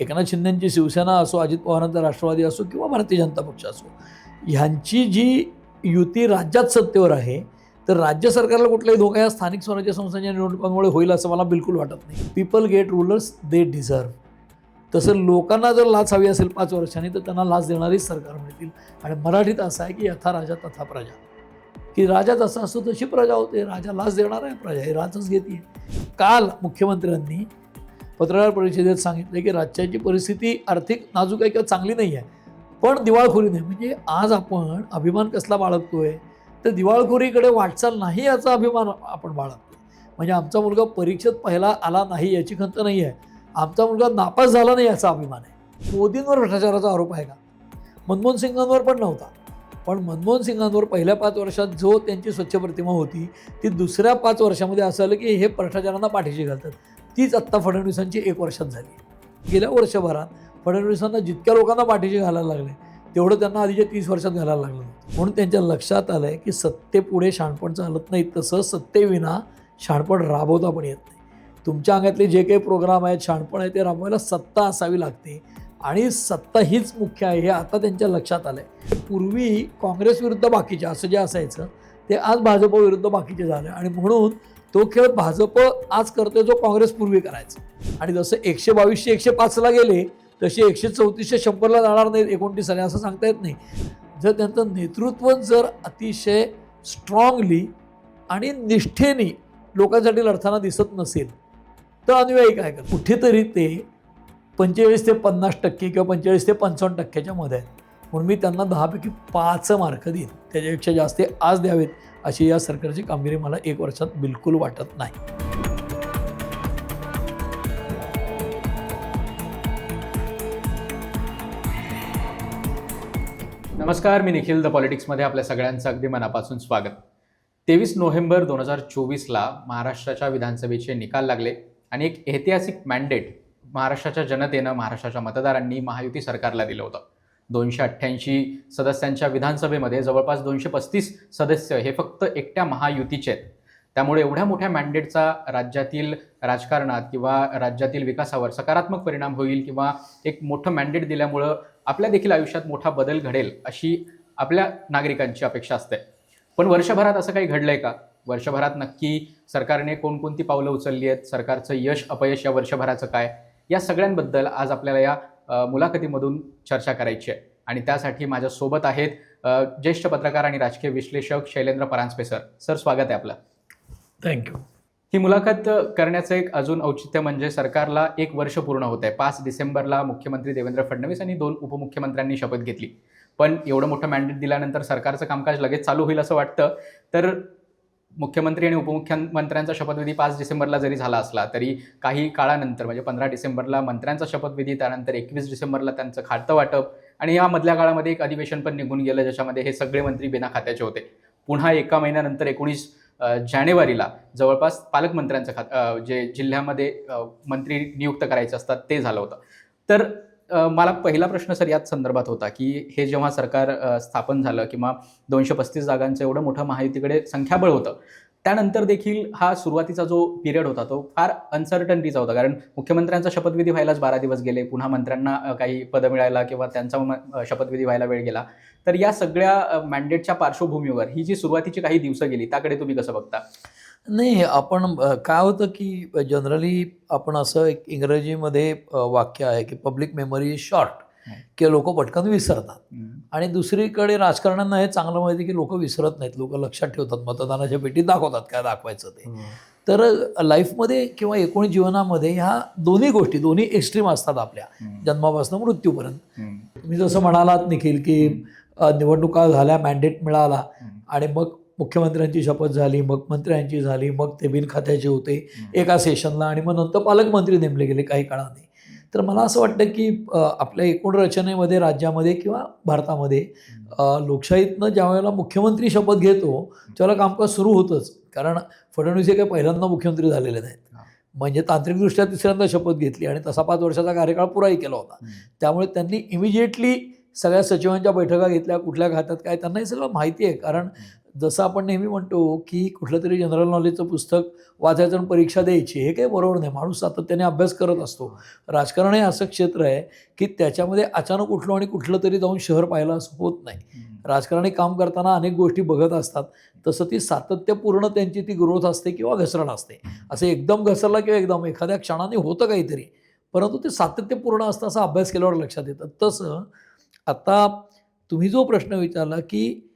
एकनाथ शिंदेंची शिवसेना असो, अजित पवारांचा राष्ट्रवादी असो किंवा भारतीय जनता पक्ष असो, ह्यांची जी युती राज्यात सत्तेवर आहे, तर राज्य सरकारला कुठलाही धोका या स्थानिक स्वराज्य संस्थांच्या निवडणुकांमुळे होईल असं मला बिलकुल वाटत नाही. पीपल गेट रूलर्स दे डिझर्व. तसं लोकांना जर लाच हवी असेल 5 वर्षांनी, तर त्यांना लाच देणारीच सरकार मिळतील. आणि मराठीत असं आहे की यथा राजा तथा प्रजा, की राजा जसा असतो तशी प्रजा होते. राजा लाच देणार आहे, प्रजा ही लाचच घेते. काल मुख्यमंत्र्यांनी पत्रकार परिषदेत सांगितले की राज्याची परिस्थिती आर्थिक नाजूक आहे किंवा चांगली नाही आहे, पण दिवाळखोरी नाही. म्हणजे आज आपण अभिमान कसला बाळगतोय, तर दिवाळखोरीकडे वाटचाल नाही याचा अभिमान आपण बाळगतो. म्हणजे आमचा मुलगा परीक्षेत पहिला आला नाही याची खंत नाही आहे, आमचा मुलगा नापास झाला नाही याचा अभिमान आहे. मोदींवर भ्रष्टाचाराचा आरोप आहे का? मनमोहन सिंगांवर पण नव्हता. पण मनमोहन सिंगांवर पहिल्या 5 वर्षात जो त्यांची स्वच्छ प्रतिमा होती, ती दुसऱ्या 5 वर्षामध्ये असं आलं की हे भ्रष्टाचारांना पाठीशी घालतात. तीच आत्ता फडणवीसांची 1 वर्षात झाली. गेल्या वर्षभरात फडणवीसांना जितक्या लोकांना पाठीशी घालायला लागले, तेवढं त्यांना आधीच्या 30 वर्षात घालायला लागलं. म्हणून त्यांच्या लक्षात आलं आहे की सत्तेपुढे शहाणपण चालत नाही, तसं सत्तेविना शहाणपण राबवता पण येत नाही. तुमच्या अंगातले जे काही प्रोग्राम आहेत, शहाणपण आहे, ते राबवायला सत्ता असावी लागते आणि सत्ता हीच मुख्य आहे, हे आता त्यांच्या लक्षात आलं आहे. पूर्वी काँग्रेस विरुद्ध बाकीचे असं जे असायचं, ते आज भाजप विरुद्ध बाकीचे झाले. आणि म्हणून तो खेळ भाजप आज करतोय जो काँग्रेस पूर्वी करायचा. आणि जसं 122 105ला गेले, तसे 134 100ला जाणार नाहीत 29 साली, असं सांगता येत नाही. जर त्यांचं नेतृत्व जर अतिशय स्ट्रॉंगली आणि निष्ठेने लोकांसाठी लढताना दिसत नसेल, तर अनुयायी काय करतात? कुठेतरी ते 45 ते 50% किंवा 45 ते 55% मध्ये आहेत. म्हणून मी त्यांना 10 पैकी 5 मार्क देईन. त्याच्यापेक्षा जास्त आज द्यावेत अशी या सरकारची कामगिरी मला 1 वर्षात बिलकुल वाटत नाही. नमस्कार, मी निखिल द पॉलिटिक्समध्ये आपल्या सगळ्यांचं अगदी मनापासून स्वागत. 23 नोव्हेंबर 2024ला महाराष्ट्राच्या विधानसभेचे निकाल लागले आणि एक ऐतिहासिक मॅन्डेट महाराष्ट्राच्या जनतेनं, महाराष्ट्राच्या मतदारांनी महायुती सरकारला दिलं होतं. 288 सदस्यांच्या विधानसभेमध्ये जवळपास 235 सदस्य हे फक्त एकट्या महायुतीचे आहेत. त्यामुळे एवढ्या मोठ्या मॅन्डेटचा राज्यातील राजकारणात किंवा राज्यातील विकासावर सकारात्मक परिणाम होईल किंवा एक मोठं मॅन्डेट दिल्यामुळं आपल्या देखील आयुष्यात मोठा बदल घडेल अशी आपल्या नागरिकांची अपेक्षा असते. पण वर्षभरात असं काही घडलंय का? वर्षभरात नक्की सरकारने कोणकोणती पावलं उचलली आहेत, सरकारचं यश अपयश या वर्षभराचं काय, या सगळ्यांबद्दल आज आपल्याला या मुलाखतीमधून चर्चा करायची आहे. आणि त्यासाठी माझ्यासोबत आहेत ज्येष्ठ पत्रकार आणि राजकीय विश्लेषक शैलेंद्र परांजपे सर. सर, स्वागत आहे आपलं. थँक्यू. ही मुलाखत करण्याचं एक अजून औचित्य म्हणजे सरकारला 1 वर्ष पूर्ण होत आहे. 5 डिसेंबरला मुख्यमंत्री देवेंद्र फडणवीस आणि 2 उपमुख्यमंत्र्यांनी शपथ घेतली. पण एवढं मोठं मॅन्डेट दिल्यानंतर सरकारचं कामकाज लगेच चालू होईल असं वाटतं. तर मुख्यमंत्री आणि उपमुख्यमंत्र्यांचा शपथविधी 5 डिसेंबरला जरी झाला असला तरी काही काळानंतर म्हणजे 15 डिसेंबरला मंत्र्यांचा शपथविधी, त्यानंतर 21 डिसेंबरला त्यांचं खातं वाटप आणि या मधल्या काळामध्ये एक अधिवेशन पण निघून गेलं ज्याच्यामध्ये हे सगळे मंत्री बिना खात्याचे होते. पुन्हा एका महिन्यानंतर 19 जानेवारीला जवळपास पालकमंत्र्यांचं जे जिल्ह्यामध्ये मंत्री नियुक्त करायचे असतात ते झालं होतं. तर मला पहिला प्रश्न सर याच संदर्भात होता की हे जेव्हा सरकार स्थापन झालं किंवा 235 जागांचं एवढं मोठं महायुतीकडे संख्याबळ होतं, त्यानंतर देखील हा सुरुवातीचा जो पिरियड होता तो फार अनसर्टनिटीचा होता. कारण मुख्यमंत्र्यांचा शपथविधी व्हायलाच 12 दिवस गेले, पुन्हा मंत्र्यांना काही पदं मिळायला किंवा त्यांचा शपथविधी व्हायला वेळ गेला. तर या सगळ्या मॅन्डेटच्या पार्श्वभूमीवर ही जी सुरुवातीची काही दिवस गेली त्याकडे तुम्ही कसं बघता? नाही, आपण काय होतं की जनरली आपण असं एक इंग्रजीमध्ये वाक्य आहे की पब्लिक मेमरी इज शॉर्ट, की लोक पटकन विसरतात. आणि दुसरीकडे राजकारण्यांना हे चांगलं माहिती की लोक विसरत नाहीत, लोक लक्षात ठेवतात, मतदानाच्या पेटीत दाखवतात काय दाखवायचं ते. तर लाईफमध्ये किंवा एकूण जीवनामध्ये ह्या दोन्ही गोष्टी, दोन्ही एक्स्ट्रीम असतात आपल्या जन्मापासून मृत्यूपर्यंत. तुम्ही जसं म्हणालात निखिल की निवडणुका झाल्या, मॅन्डेट मिळाला आणि मग मुख्यमंत्र्यांची शपथ झाली, मग मंत्र्यांची झाली, मग ते बिनखात्याचे होते एका सेशनला आणि मग नंतर पालकमंत्री नेमले गेले काही काळाने. तर मला असं वाटतं की आपल्या एकूण रचनेमध्ये, राज्यामध्ये किंवा भारतामध्ये लोकशाहीतनं ज्या वेळेला मुख्यमंत्री शपथ घेतो त्यावेळेला कामकाज सुरू होतंच. कारण फडणवीस हे काही पहिल्यांदा मुख्यमंत्री झालेले नाहीत, म्हणजे तांत्रिकदृष्ट्या तिसऱ्यांदा शपथ घेतली आणि तसा 5 वर्षाचा कार्यकाळ पुराही केला होता. त्यामुळे त्यांनी इमिजिएटली सगळ्या सचिवांच्या बैठका घेतल्या, कुठल्या खात्यात काय, त्यांना हे सगळं माहिती आहे. कारण जसं आपण नेहमी म्हणतो की कुठलं तरी जनरल नॉलेजचं पुस्तक वाचायचं आणि परीक्षा द्यायची, हे काही बरोबर नाही. माणूस सातत्याने अभ्यास करत असतो. राजकारण हे असं क्षेत्र आहे की त्याच्यामध्ये अचानक उठलो आणि कुठलं तरी जाऊन शहर पाहिलं असं होत नाही. राजकारणी काम करताना अनेक गोष्टी बघत असतात. तसं ती सातत्यपूर्ण त्यांची ती ग्रोथ असते किंवा घसरण असते. असं एकदम घसरला किंवा एकदम एखाद्या क्षणाने होतं काहीतरी, परंतु ते सातत्यपूर्ण असतं असं अभ्यास केल्यावर लक्षात येतं. तसं आता तुम्ही जो प्रश्न विचारला की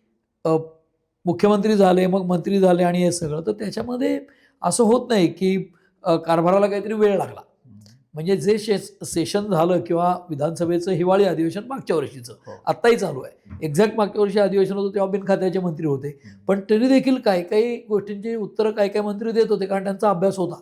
मुख्यमंत्री झाले, मग मंत्री झाले आणि हे सगळं, तर त्याच्यामध्ये असं होत नाही की कारभाराला काहीतरी वेळ लागला. म्हणजे जे सेशन झालं किंवा विधानसभेचं हिवाळी अधिवेशन मागच्या वर्षीचं आत्ताही चालू आहे. एक्झॅक्ट मागच्या वर्षी अधिवेशन होतं तेव्हा बिनखात्याचे मंत्री होते. पण तरी देखील काही काही गोष्टींची उत्तरं काही काही मंत्री देत होते, कारण त्यांचा अभ्यास होता,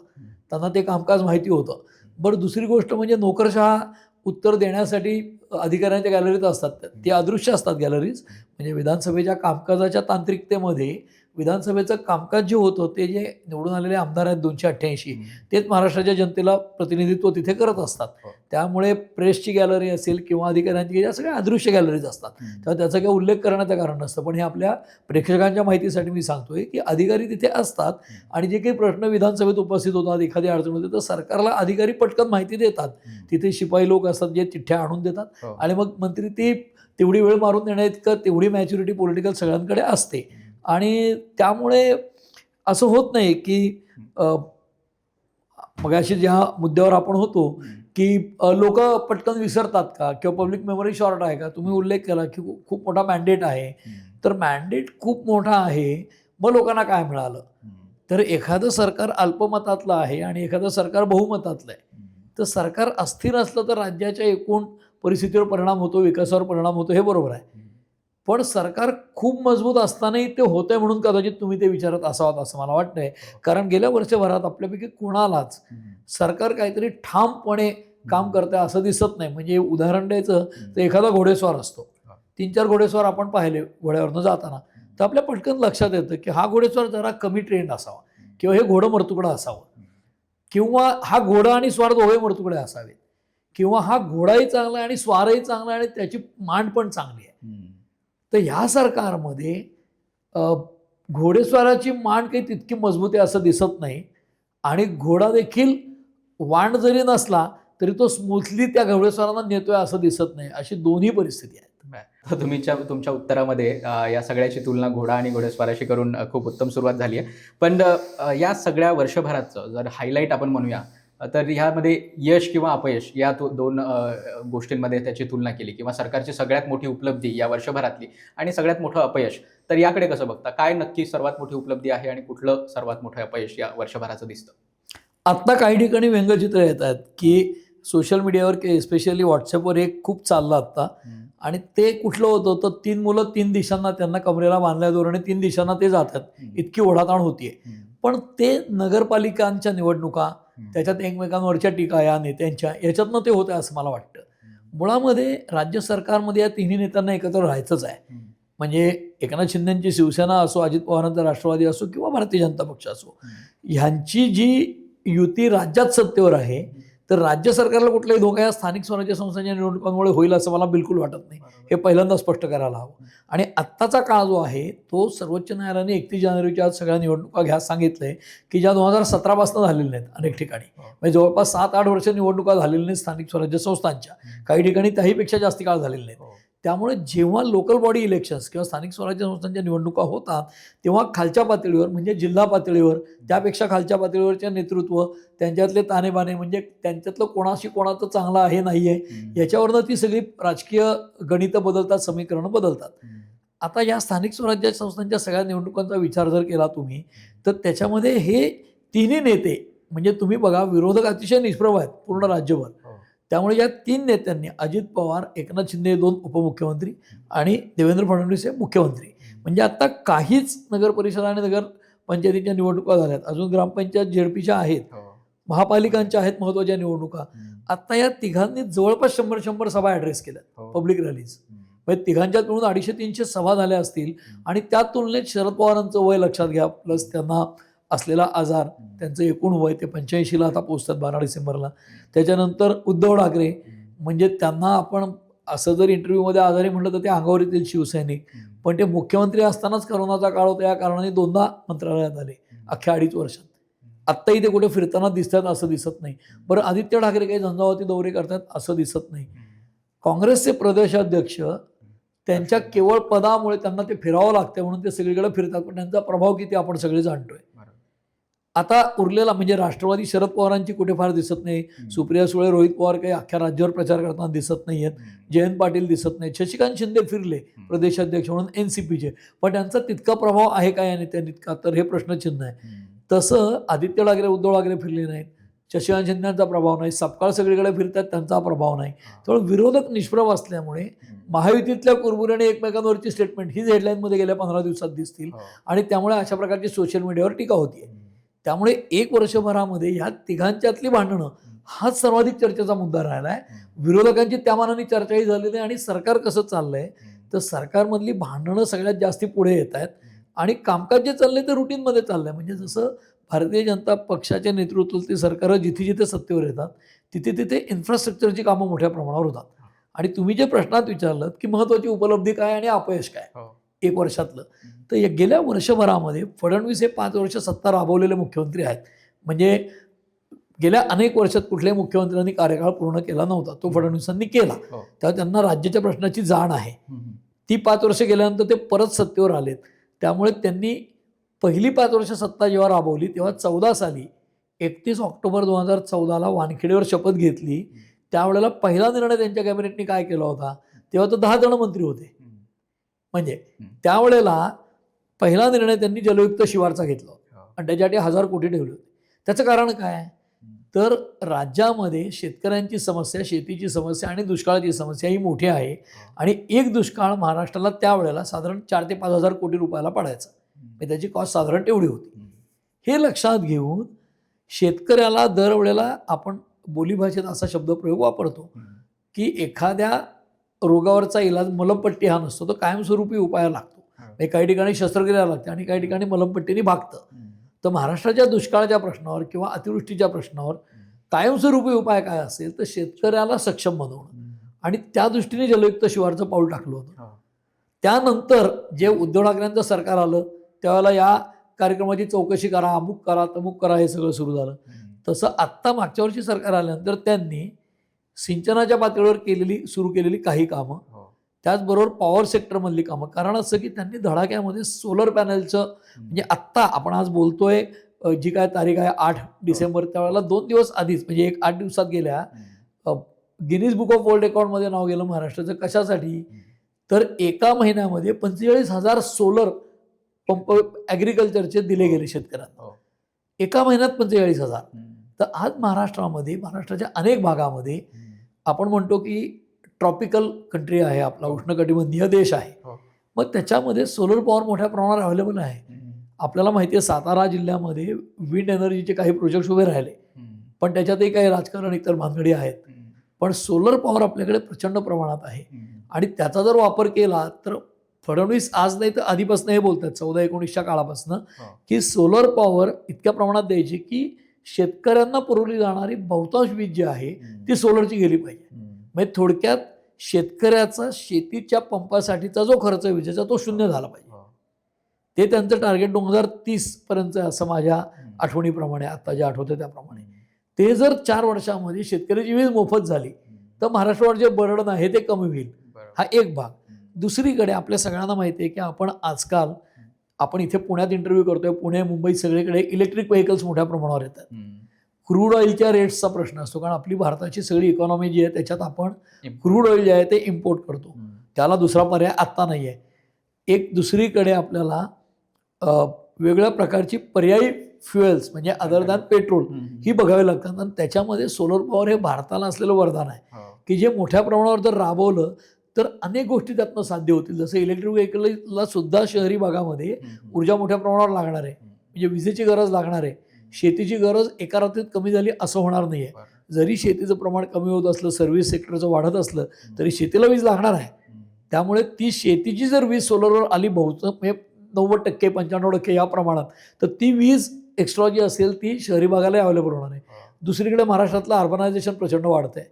त्यांना ते कामकाज माहिती होतं. बरं, दुसरी गोष्ट म्हणजे नोकरशहा उत्तर देण्यासाठी अधिकाऱ्यांच्या गॅलरीत असतात, ते अदृश्य असतात गॅलरीज. म्हणजे विधानसभेच्या कामकाजाच्या तांत्रिकतेमध्ये विधानसभेचं कामकाज जे होतं ते जे निवडून आलेले आमदार आहेत 288, तेच महाराष्ट्राच्या जनतेला प्रतिनिधित्व तिथे करत असतात. त्यामुळे प्रेसची गॅलरी असेल किंवा अधिकाऱ्यांची, या सगळ्या अदृश्य गॅलरीज असतात. तेव्हा त्याचा काही उल्लेख करण्याचं कारण नसतं. पण हे आपल्या प्रेक्षकांच्या माहितीसाठी मी सांगतोय की अधिकारी तिथे असतात आणि जे काही प्रश्न विधानसभेत उपस्थित होतात, एखादी अडचण होते, तर सरकारला अधिकारी पटकन माहिती देतात. तिथे शिपाई लोक असतात जे चिठ्ठ्या आणून देतात आणि मग मंत्री ती तेवढी वेळ मारून देण्याइतकं तेवढी मॅच्युरिटी पॉलिटिकल सगळ्यांकडे असते. आणि त्यामुळे असं होत नाही की मगाशी ज्या मुद्द्यावर आपण होतो की लोक पटकन विसरतात का किंवा पब्लिक मेमरी शॉर्ट आहे का. तुम्ही उल्लेख केला की खूप मोठा मॅन्डेट आहे. तर मॅन्डेट खूप मोठा आहे, मग लोकांना काय मिळालं? तर एखादं सरकार अल्पमतातलं आहे आणि एखादं सरकार बहुमतातलं आहे. तर सरकार अस्थिर असलं तर राज्याच्या एकूण परिस्थितीवर परिणाम होतो, विकासावर परिणाम होतो, हे बरोबर आहे. पण सरकार खूप मजबूत असतानाही ते होतंय म्हणून कदाचित तुम्ही ते विचारत असावात असं मला वाटतंय. कारण गेल्या वर्षभरात आपल्यापैकी कोणालाच सरकार काहीतरी ठामपणे काम करतंय असं दिसत नाही. म्हणजे उदाहरण द्यायचं तर एखादा घोडेस्वार असतो, 3-4 घोडेस्वार आपण पाहिले घोड्यावरनं जाताना, तर आपल्या पटकन लक्षात येतं की हा घोडेस्वार जरा कमी ट्रेंड असावा किंवा हे घोडं मरतुकडं असावं किंवा हा घोडा आणि स्वार दोघे मरतुकडे असावेत किंवा हा घोडाही चांगला आहे आणि स्वारही चांगला आहे आणि त्याची मांड पण चांगली आहे. तर ह्या सरकारमध्ये घोडेस्वाराची मान काही तितकी मजबूत आहे असं दिसत नाही आणि घोडा देखील वांड जरी नसला तरी तो स्मूथली त्या घोडेस्वारांना नेतोय असं दिसत नाही. अशी दोन्ही परिस्थिती आहेत. तर तुमच्या उत्तरामध्ये या सगळ्याची तुलना घोडा आणि घोडेस्वाराशी करून खूप उत्तम सुरुवात झाली आहे. पण या सगळ्या वर्षभराचं जर हायलाईट आपण म्हणूया, तर ह्यामध्ये यश किंवा अपयश या दोन गोष्टींमध्ये त्याची तुलना केली किंवा सरकारची सगळ्यात मोठी उपलब्धी या वर्षभरातली आणि सगळ्यात मोठं अपयश, तर याकडे कसं बघता? काय नक्की सर्वात मोठी उपलब्धी आहे आणि कुठलं सर्वात मोठं अपयश या वर्षभराचं दिसतं? आत्ता काही ठिकाणी व्यंगचित्र येत आहेत की सोशल मीडियावर की एस्पेशली व्हॉट्सअपवर एक खूप चाललं आत्ता. आणि ते कुठलं होतं तर 3 मुलं 3 दिशांना त्यांना कमरेला बांधल्या धोरणे 3 दिशांना ते जातात, इतकी ओढाताण होतीये. पण ते नगरपालिकांच्या निवडणुका, त्याच्यात एकमेकांवरच्या टीका या नेत्यांच्या, याच्यातनं ते होतं असं मला वाटतं. मुळामध्ये राज्य सरकारमध्ये या तिन्ही नेत्यांना एकत्र राहायचंच आहे. म्हणजे एकनाथ शिंदेची शिवसेना असो, अजित पवारांचा राष्ट्रवादी असो किंवा भारतीय जनता पक्ष असो, ह्यांची जी युती राज्यात सत्तेवर आहे, तर राज्य सरकारला कुठलाही धोका या स्थानिक स्वराज्य संस्थांच्या निवडणुकांमुळे होईल असं मला बिलकुल वाटत नाही. हे पहिल्यांदा स्पष्ट करायला हवं. आणि आत्ताचा काळ जो आहे तो सर्वोच्च न्यायालयाने 31 जानेवारीच्या आज सगळ्या निवडणुका घ्या सांगितलंय की ज्या 2017 पासून झालेल्या नाहीत अनेक ठिकाणी. म्हणजे जवळपास 7-8 वर्ष निवडणुका झालेल्या नाहीत स्थानिक स्वराज्य संस्थांच्या, काही ठिकाणी त्याहीपेक्षा जास्त काळ झालेले नाहीत. त्यामुळे जेव्हा लोकल बॉडी इलेक्शन्स किंवा स्थानिक स्वराज्य संस्थांच्या निवडणुका होतात तेव्हा खालच्या पातळीवर म्हणजे जिल्हा पातळीवर, त्यापेक्षा खालच्या पातळीवरचे नेतृत्व, त्यांच्यातले ताणेबाणे, म्हणजे त्यांच्यातलं कोणाशी कोणाचं चांगलं आहे नाही आहे याच्यावरनं ती सगळी राजकीय गणितं बदलतात, समीकरणं बदलतात. आता या स्थानिक स्वराज्य संस्थांच्या सगळ्या निवडणुकांचा विचार जर केला तुम्ही, तर त्याच्यामध्ये हे तिन्ही नेते, म्हणजे तुम्ही बघा विरोधक अतिशय निष्प्रभ आहेत पूर्ण राज्यभर. त्यामुळे या 3 नेत्यांनी, अजित पवार, एकनाथ शिंदे 2 उपमुख्यमंत्री आणि देवेंद्र फडणवीस हे मुख्यमंत्री, म्हणजे आता काहीच नगर परिषद आणि नगर पंचायतीच्या निवडणुका झाल्यात, अजून ग्रामपंचायत झेडपीच्या आहेत, महापालिकांच्या आहेत महत्त्वाच्या निवडणुका. आता या तिघांनी जवळपास 100 सभा ॲड्रेस केल्यात, पब्लिक रॅलीज. म्हणजे तिघांच्यात मिळून 250-300 सभा झाल्या असतील. आणि त्या तुलनेत शरद पवारांचं वय लक्षात घ्या, प्लस त्यांना असलेला आजार, त्यांचं एकूण वय ते 85ला आता पोहोचतात 12 डिसेंबरला. त्याच्यानंतर उद्धव ठाकरे, म्हणजे त्यांना आपण असं जर इंटरव्ह्यूमध्ये आजारी म्हटलं तर ते अंगावर येतील शिवसैनिक, पण ते मुख्यमंत्री असतानाच करोनाचा काळ होता, या कारणाने 2दा मंत्रालयात आले अख्ख्या 2.5 वर्षात. आत्ताही ते कुठे फिरताना दिसतात असं दिसत नाही. बरं, आदित्य ठाकरे काही झंझावाती दौरे करतात असं दिसत नाही. काँग्रेसचे प्रदेशाध्यक्ष त्यांच्या केवळ पदामुळे त्यांना ते फिरावं लागतं म्हणून ते सगळीकडे फिरतात, पण त्यांचा प्रभाव किती आपण सगळे जाणतोय. आता उरलेला म्हणजे राष्ट्रवादी शरद पवारांची कुठे फार दिसत नाही. सुप्रिया सुळे, रोहित पवार काही अख्ख्या राज्यावर प्रचार करताना दिसत नाहीयेत. जयंत पाटील दिसत नाहीत. शशिकांत शिंदे फिरले प्रदेशाध्यक्ष म्हणून एनसीपीचे, पण त्यांचा तितका प्रभाव आहे का या नेत्यांइतका, तर हे प्रश्नचिन्ह आहे. तसं आदित्य ठाकरे, उद्धव ठाकरे फिरले नाहीत. शशिकांत शिंदेचा प्रभाव नाही. सपकाळ सगळीकडे फिरतात, त्यांचा प्रभाव नाही. त्यामुळे विरोधक निष्प्रभ असल्यामुळे महायुतीतल्या कुरबुऱ्याने एकमेकांवरची स्टेटमेंट हीच हेडलाईनमध्ये गेल्या 15 दिवसात दिसतील आणि त्यामुळे अशा प्रकारची सोशल मीडियावर टीका होतीये. त्यामुळे 1 वर्षभरामध्ये ह्या तिघांच्यातली भांडणं हाच सर्वाधिक चर्चेचा मुद्दा राहिला आहे. विरोधकांची त्या मानाने चर्चाही झालेली आहे आणि सरकार कसं चाललंय तर सरकारमधली भांडणं सगळ्यात जास्ती पुढे येत आहेत आणि कामकाज जे चाललंय ते रुटीनमध्ये चाललंय. म्हणजे जसं भारतीय जनता पक्षाच्या नेतृत्वातील सरकारं जिथे जिथे सत्तेवर येतात तिथे तिथे इन्फ्रास्ट्रक्चरची कामं मोठ्या प्रमाणावर होतात. आणि तुम्ही जे प्रश्नात विचारलं की महत्त्वाची उपलब्धी काय आणि अपयश काय 1 वर्षातलं, तर गेल्या वर्षभरामध्ये फडणवीस हे 5 वर्ष सत्ता राबवलेले मुख्यमंत्री आहेत. म्हणजे गेल्या अनेक वर्षात कुठल्याही मुख्यमंत्र्यांनी कार्यकाळ पूर्ण केला नव्हता, तो फडणवीसांनी केला. तेव्हा त्यांना राज्याच्या प्रश्नाची जाण आहे. ती 5 वर्ष गेल्यानंतर ते परत सत्तेवर आलेत. त्यामुळे त्यांनी पहिली 5 वर्ष सत्ता जेव्हा राबवली तेव्हा 14 साली 31 ऑक्टोबर 2014ला वानखेडेवर शपथ घेतली. त्यावेळेला पहिला निर्णय त्यांच्या कॅबिनेटने काय केला होता, तेव्हा तो 10 जण मंत्री होते. म्हणजे त्यावेळेला पहिला निर्णय त्यांनी जलयुक्त शिवारचा घेतला होता आणि त्याच्यासाठी 1000 कोटी ठेवले होते. त्याचं कारण काय, तर राज्यामध्ये शेतकऱ्यांची समस्या, शेतीची समस्या आणि दुष्काळाची समस्या ही मोठी आहे आणि एक दुष्काळ महाराष्ट्राला त्यावेळेला साधारण 4 ते 5 हजार कोटी रुपयाला पडायचा. त्याची कॉस्ट साधारण तेवढी होती. हे लक्षात घेऊन शेतकऱ्याला दरवेळेला आपण बोलीभाषेत असा शब्दप्रयोग वापरतो की एखाद्या रोगावरचा इलाज मलमपट्टी हा नसतो, तो कायमस्वरूपी उपाय लागतो. काही ठिकाणी शस्त्रक्रिया लागते आणि काही ठिकाणी मलमपट्टीने भागतं. तर महाराष्ट्राच्या दुष्काळाच्या प्रश्नावर किंवा अतिवृष्टीच्या प्रश्नावर कायमस्वरूपी उपाय काय असेल तर शेतकऱ्याला सक्षम बनवणं आणि त्या दृष्टीने जलयुक्त शिवारचं पाऊल टाकलं होतं. त्यानंतर जे उद्धव ठाकरेंचं सरकार आलं त्यावेळेला या कार्यक्रमाची चौकशी करा, अमुक करा, तमुक करा, हे सगळं सुरू झालं. तसं आत्ता मागच्या वर्षी सरकार आल्यानंतर त्यांनी सिंचनाच्या पातळीवर सुरू केलेली काही कामं, त्याचबरोबर पॉवर सेक्टरमधली कामं, कारण असं की त्यांनी धडाक्यामध्ये सोलर पॅनलचं, म्हणजे आत्ता आपण आज बोलतोय जी काय तारीख आहे 8 डिसेंबर, त्यावेळेला 2 दिवस आधीच म्हणजे 8 दिवसात गेल्या गिनीज बुक ऑफ वर्ल्ड रेकॉर्डमध्ये नाव गेलं महाराष्ट्राचं. कशासाठी, तर एका महिन्यामध्ये 45,000 सोलर पंप ॲग्रिकल्चरचे दिले गेले शेतकऱ्यांना. एका महिन्यात 45,000. तर आज महाराष्ट्राच्या अनेक भागामध्ये आपण म्हणतो की ट्रॉपिकल कंट्री आहे, आपला उष्णकटिबंधीय देश आहे. मग त्याच्यामध्ये सोलर पॉवर मोठ्या प्रमाणावर अवेलेबल आहे. आपल्याला माहिती आहे सातारा जिल्ह्यामध्ये विंड एनर्जीचे काही प्रोजेक्ट्स उभे राहिले, पण त्याच्यातही काही राजकारण इतर भानगडी आहेत. पण सोलर पॉवर आपल्याकडे प्रचंड प्रमाणात आहे आणि त्याचा जर वापर केला तर फडणवीस आज नाही तर आधीपासून हे बोलतात 14-19च्या काळापासून की सोलर पॉवर इतक्या प्रमाणात द्यायची की शेतकऱ्यांना पुरवली जाणारी बहुतांश वीज जी आहे ती सोलरची गेली पाहिजे. म्हणजे थोडक्यात शेतकऱ्याचा शेतीच्या पंपासाठीचा जो खर्च आहे विजेचा तो 0 झाला पाहिजे. ते त्यांचं टार्गेट 2030 पर्यंत असं माझ्या आठवणीप्रमाणे, आता जे आठवतं त्याप्रमाणे. ते जर 4 वर्षामध्ये शेतकऱ्याची वीज मोफत झाली तर महाराष्ट्रावर जे बर्डन आहे ते कमी होईल. हा एक भाग. दुसरीकडे आपल्या सगळ्यांना माहिती आहे की आपण इथे पुण्यात इंटरव्ह्यू करतोय, पुणे, मुंबई सगळीकडे इलेक्ट्रिक व्हेकल्स मोठ्या प्रमाणावर येतात. क्रूड ऑइलच्या रेट्सचा प्रश्न असतो, कारण आपली भारताची सगळी इकॉनॉमी जी आहे त्याच्यात आपण क्रूड ऑइल जे आहे ते इम्पोर्ट करतो. त्याला दुसरा पर्याय आत्ता नाही आहे. एक दुसरीकडे आपल्याला वेगळ्या प्रकारची पर्यायी फ्युएल्स म्हणजे अदर दॅन पेट्रोल ही बघावी लागतात आणि त्याच्यामध्ये सोलर पॉवर हे भारताला असलेलं वरदान आहे की जे मोठ्या प्रमाणावर जर राबवलं तर अनेक गोष्टी त्यातनं साध्य होतील. जसं इलेक्ट्रिक व्हेकलला सुद्धा शहरी भागामध्ये ऊर्जा मोठ्या प्रमाणावर लागणार आहे, म्हणजे विजेची गरज लागणार आहे. शेतीची गरज एका रात्रीत कमी झाली असं होणार नाही आहे. जरी शेतीचं प्रमाण कमी होत असलं, सर्व्हिस सेक्टरचं वाढत असलं तरी शेतीला वीज लागणार आहे. त्यामुळे ती शेतीची जर वीज सोलरवर आली म्हणजे 90%, 95% या प्रमाणात, तर ती वीज एक्स्ट्रा जी असेल ती शहरी भागाला अवेलेबल होणार आहे. दुसरीकडे महाराष्ट्रातलं अर्बनायझेशन प्रचंड वाढतं आहे.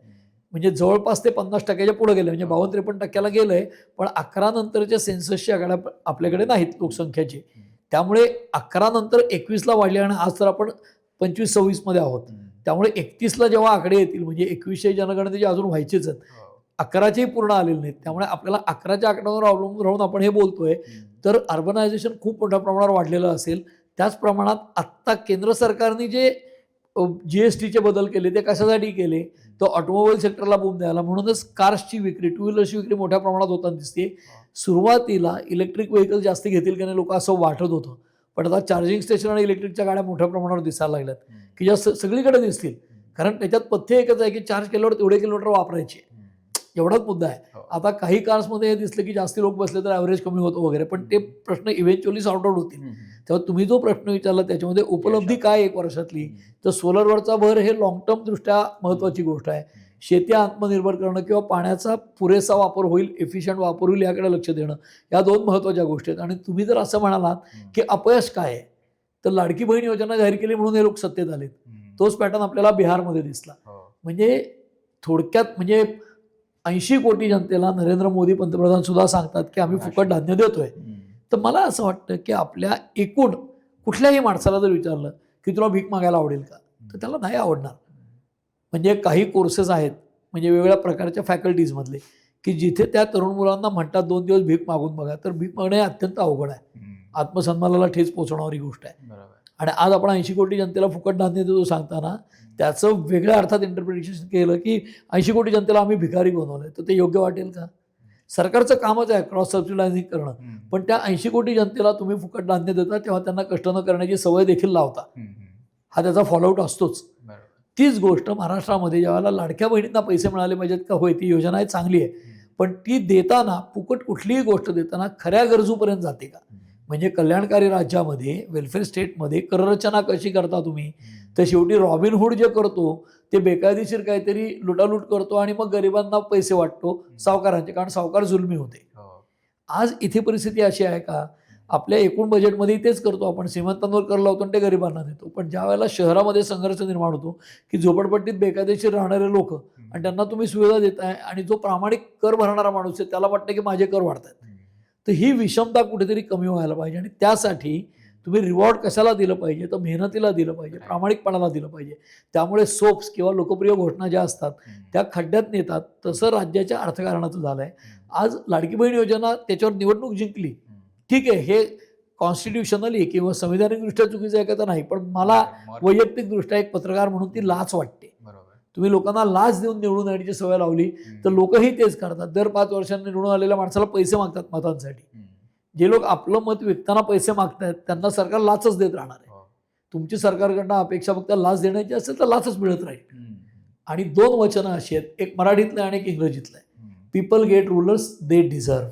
म्हणजे जवळपास ते 50% पुढे गेले, म्हणजे 52-53% गेलंय. पण 11 नंतरच्या सेन्ससची आकडा आपल्याकडे नाहीत लोकसंख्येचे. त्यामुळे 11 नंतर 21ला वाढले आणि आज तर आपण 25-26 मध्ये आहोत. त्यामुळे 31ला जेव्हा आकडे येतील, म्हणजे 2100 जनगणनेचे अजून व्हायचेच आहेत, 11चे पूर्ण आलेले नाहीत. त्यामुळे आपल्याला 11च्या आकड्यावर अवलंबून राहून आपण हे बोलतोय, तर अर्बनायझेशन खूप मोठ्या प्रमाणावर वाढलेलं असेल. त्याच प्रमाणात आत्ता केंद्र सरकारने जे GSTचे बदल केले ते कशासाठी केले, तर ऑटोमोबाईल सेक्टरला बूम द्यायला. म्हणूनच कार्सची विक्री, टू व्हीलरची विक्री मोठ्या प्रमाणात होताना दिसते. सुरुवातीला इलेक्ट्रिक व्हेकल जास्त घेतील की नाही लोक असं वाटत होतं, पण आता चार्जिंग स्टेशन आणि इलेक्ट्रिकच्या गाड्या मोठ्या प्रमाणावर दिसायला लागल्यात, की ज्या सगळीकडे दिसतील. कारण त्याच्यात पथ्य एकच आहे की चार्ज केल्यावर तेवढे किलोमीटर वापरायचे, एवढाच मुद्दा आहे. आता काही कार्समध्ये हे दिसलं की जास्ती लोक बसले तर ॲव्हरेज कमी होतो वगैरे, पण ते प्रश्न इव्हेंच्युअली सॉर्ट आउट होतील. तेव्हा तुम्ही जो प्रश्न विचारला त्याच्यामध्ये उपलब्धी काय 1 वर्षातली, तर सोलरवरचा भर हे लॉंग टर्म दृष्ट्या महत्त्वाची गोष्ट आहे. शेती आत्मनिर्भर करणं किंवा पाण्याचा पुरेसा वापर होईल, एफिशियंट वापर होईल याकडे लक्ष देणं, या 2 महत्त्वाच्या गोष्टी आहेत. आणि तुम्ही जर असं म्हणालात की अपयश काय आहे, तर लाडकी बहीण योजना जाहीर केली म्हणून हे लोक सत्तेत आलेत. तोच पॅटर्न आपल्याला बिहारमध्ये दिसला. म्हणजे थोडक्यात म्हणजे 80 कोटी जनतेला नरेंद्र मोदी पंतप्रधान सुद्धा सांगतात की आम्ही फुकट धान्य देतोय. तर मला असं वाटतं की आपल्या एकूण कुठल्याही माणसाला जर विचारलं की तुला भीक मागायला आवडेल का, तर त्याला नाही आवडणार. म्हणजे काही कोर्सेस आहेत म्हणजे वेगवेगळ्या प्रकारच्या फॅकल्टीजमधले की जिथे त्या तरुण मुलांना म्हणतात 2 दिवस भीक मागून बघा, तर भीक मागणे अत्यंत अवघड आहे, आत्मसन्मानाला ठेच पोचवणारी गोष्ट आहे. आणि आज आपण 80 कोटी जनतेला फुकट धान्य देतो सांगताना त्याचं वेगळ्या अर्थात इंटरप्रिटेशन केलं की 80 कोटी जनतेला आम्ही भिकारी बनवलंय, तर ते योग्य वाटेल का? सरकारचं कामच आहे क्रॉस सबसिडायझिंग करणं, पण त्या 80 कोटी जनतेला तुम्ही फुकट धान्य देता तेव्हा त्यांना कष्ट न करण्याची सवय देखील लावता, हा त्याचा फॉलोआउट असतोच. तीच गोष्ट महाराष्ट्रामध्ये ज्यावेळेला लाडक्या बहिणींना पैसे मिळाले पाहिजेत का, होय ती योजना आहे चांगली आहे, पण ती देताना फुकट कुठलीही गोष्ट देताना खऱ्या गरजूपर्यंत जाते का? म्हणजे कल्याणकारी राज्यामध्ये वेलफेअर स्टेटमध्ये कररचना कशी करता तुम्ही, तर शेवटी रॉबिनहूड जे करतो ते बेकायदेशीर काहीतरी लुटालूट करतो आणि मग गरिबांना पैसे वाटतो सावकारांचे, कारण सावकार जुलमी होते. आज इथे परिस्थिती अशी आहे का, आपल्या एकूण बजेटमध्ये तेच करतो आपण, श्रीमंतांवर कर लावतो आणि ते गरिबांना देतो. पण ज्या वेळेला शहरामध्ये संघर्ष निर्माण होतो की झोपडपट्टीत बेकायदेशीर राहणारे लोक आणि त्यांना तुम्ही सुविधा देताय आणि जो प्रामाणिक कर भरणारा माणूस आहे त्याला वाटतं की माझे कर वाढतात, तर ही विषमता कुठेतरी कमी व्हायला पाहिजे. आणि त्यासाठी तुम्ही रिवॉर्ड कशाला दिलं पाहिजे, तर मेहनतीला दिलं पाहिजे, प्रामाणिकपणाला दिलं पाहिजे. त्यामुळे सोप्स किंवा लोकप्रिय घोषणा ज्या असतात त्या खड्ड्यात नेतात. तसं राज्याच्या अर्थकारणाचं झालं आहे. आज लाडकी बहीण योजना त्याच्यावर निवडणूक जिंकली, ठीक आहे, हे कॉन्स्टिट्युशनली किंवा संविधानिकदृष्ट्या चुकीचं आहे का तर नाही, पण मला वैयक्तिकदृष्ट्या एक पत्रकार म्हणून ती लाच वाटते. तुम्ही लोकांना लाच देऊन निवडून येण्याची सवय लावली तर लोकही तेच करतात. दर 5 वर्षांनी निवडून आलेल्या माणसाला पैसे मागतात मतांसाठी. जे लोक आपलं मत विकताना पैसे मागतायत त्यांना सरकार लाचच देत राहणार आहे. तुमची सरकारकडनं अपेक्षा फक्त लाच देण्याची असेल तर लाचच मिळत राहील. आणि 2 वचनं अशी आहेत, एक मराठीतलं आणि एक इंग्रजीतलं आहे, पीपल गेट रूलर्स दे डिझर्व.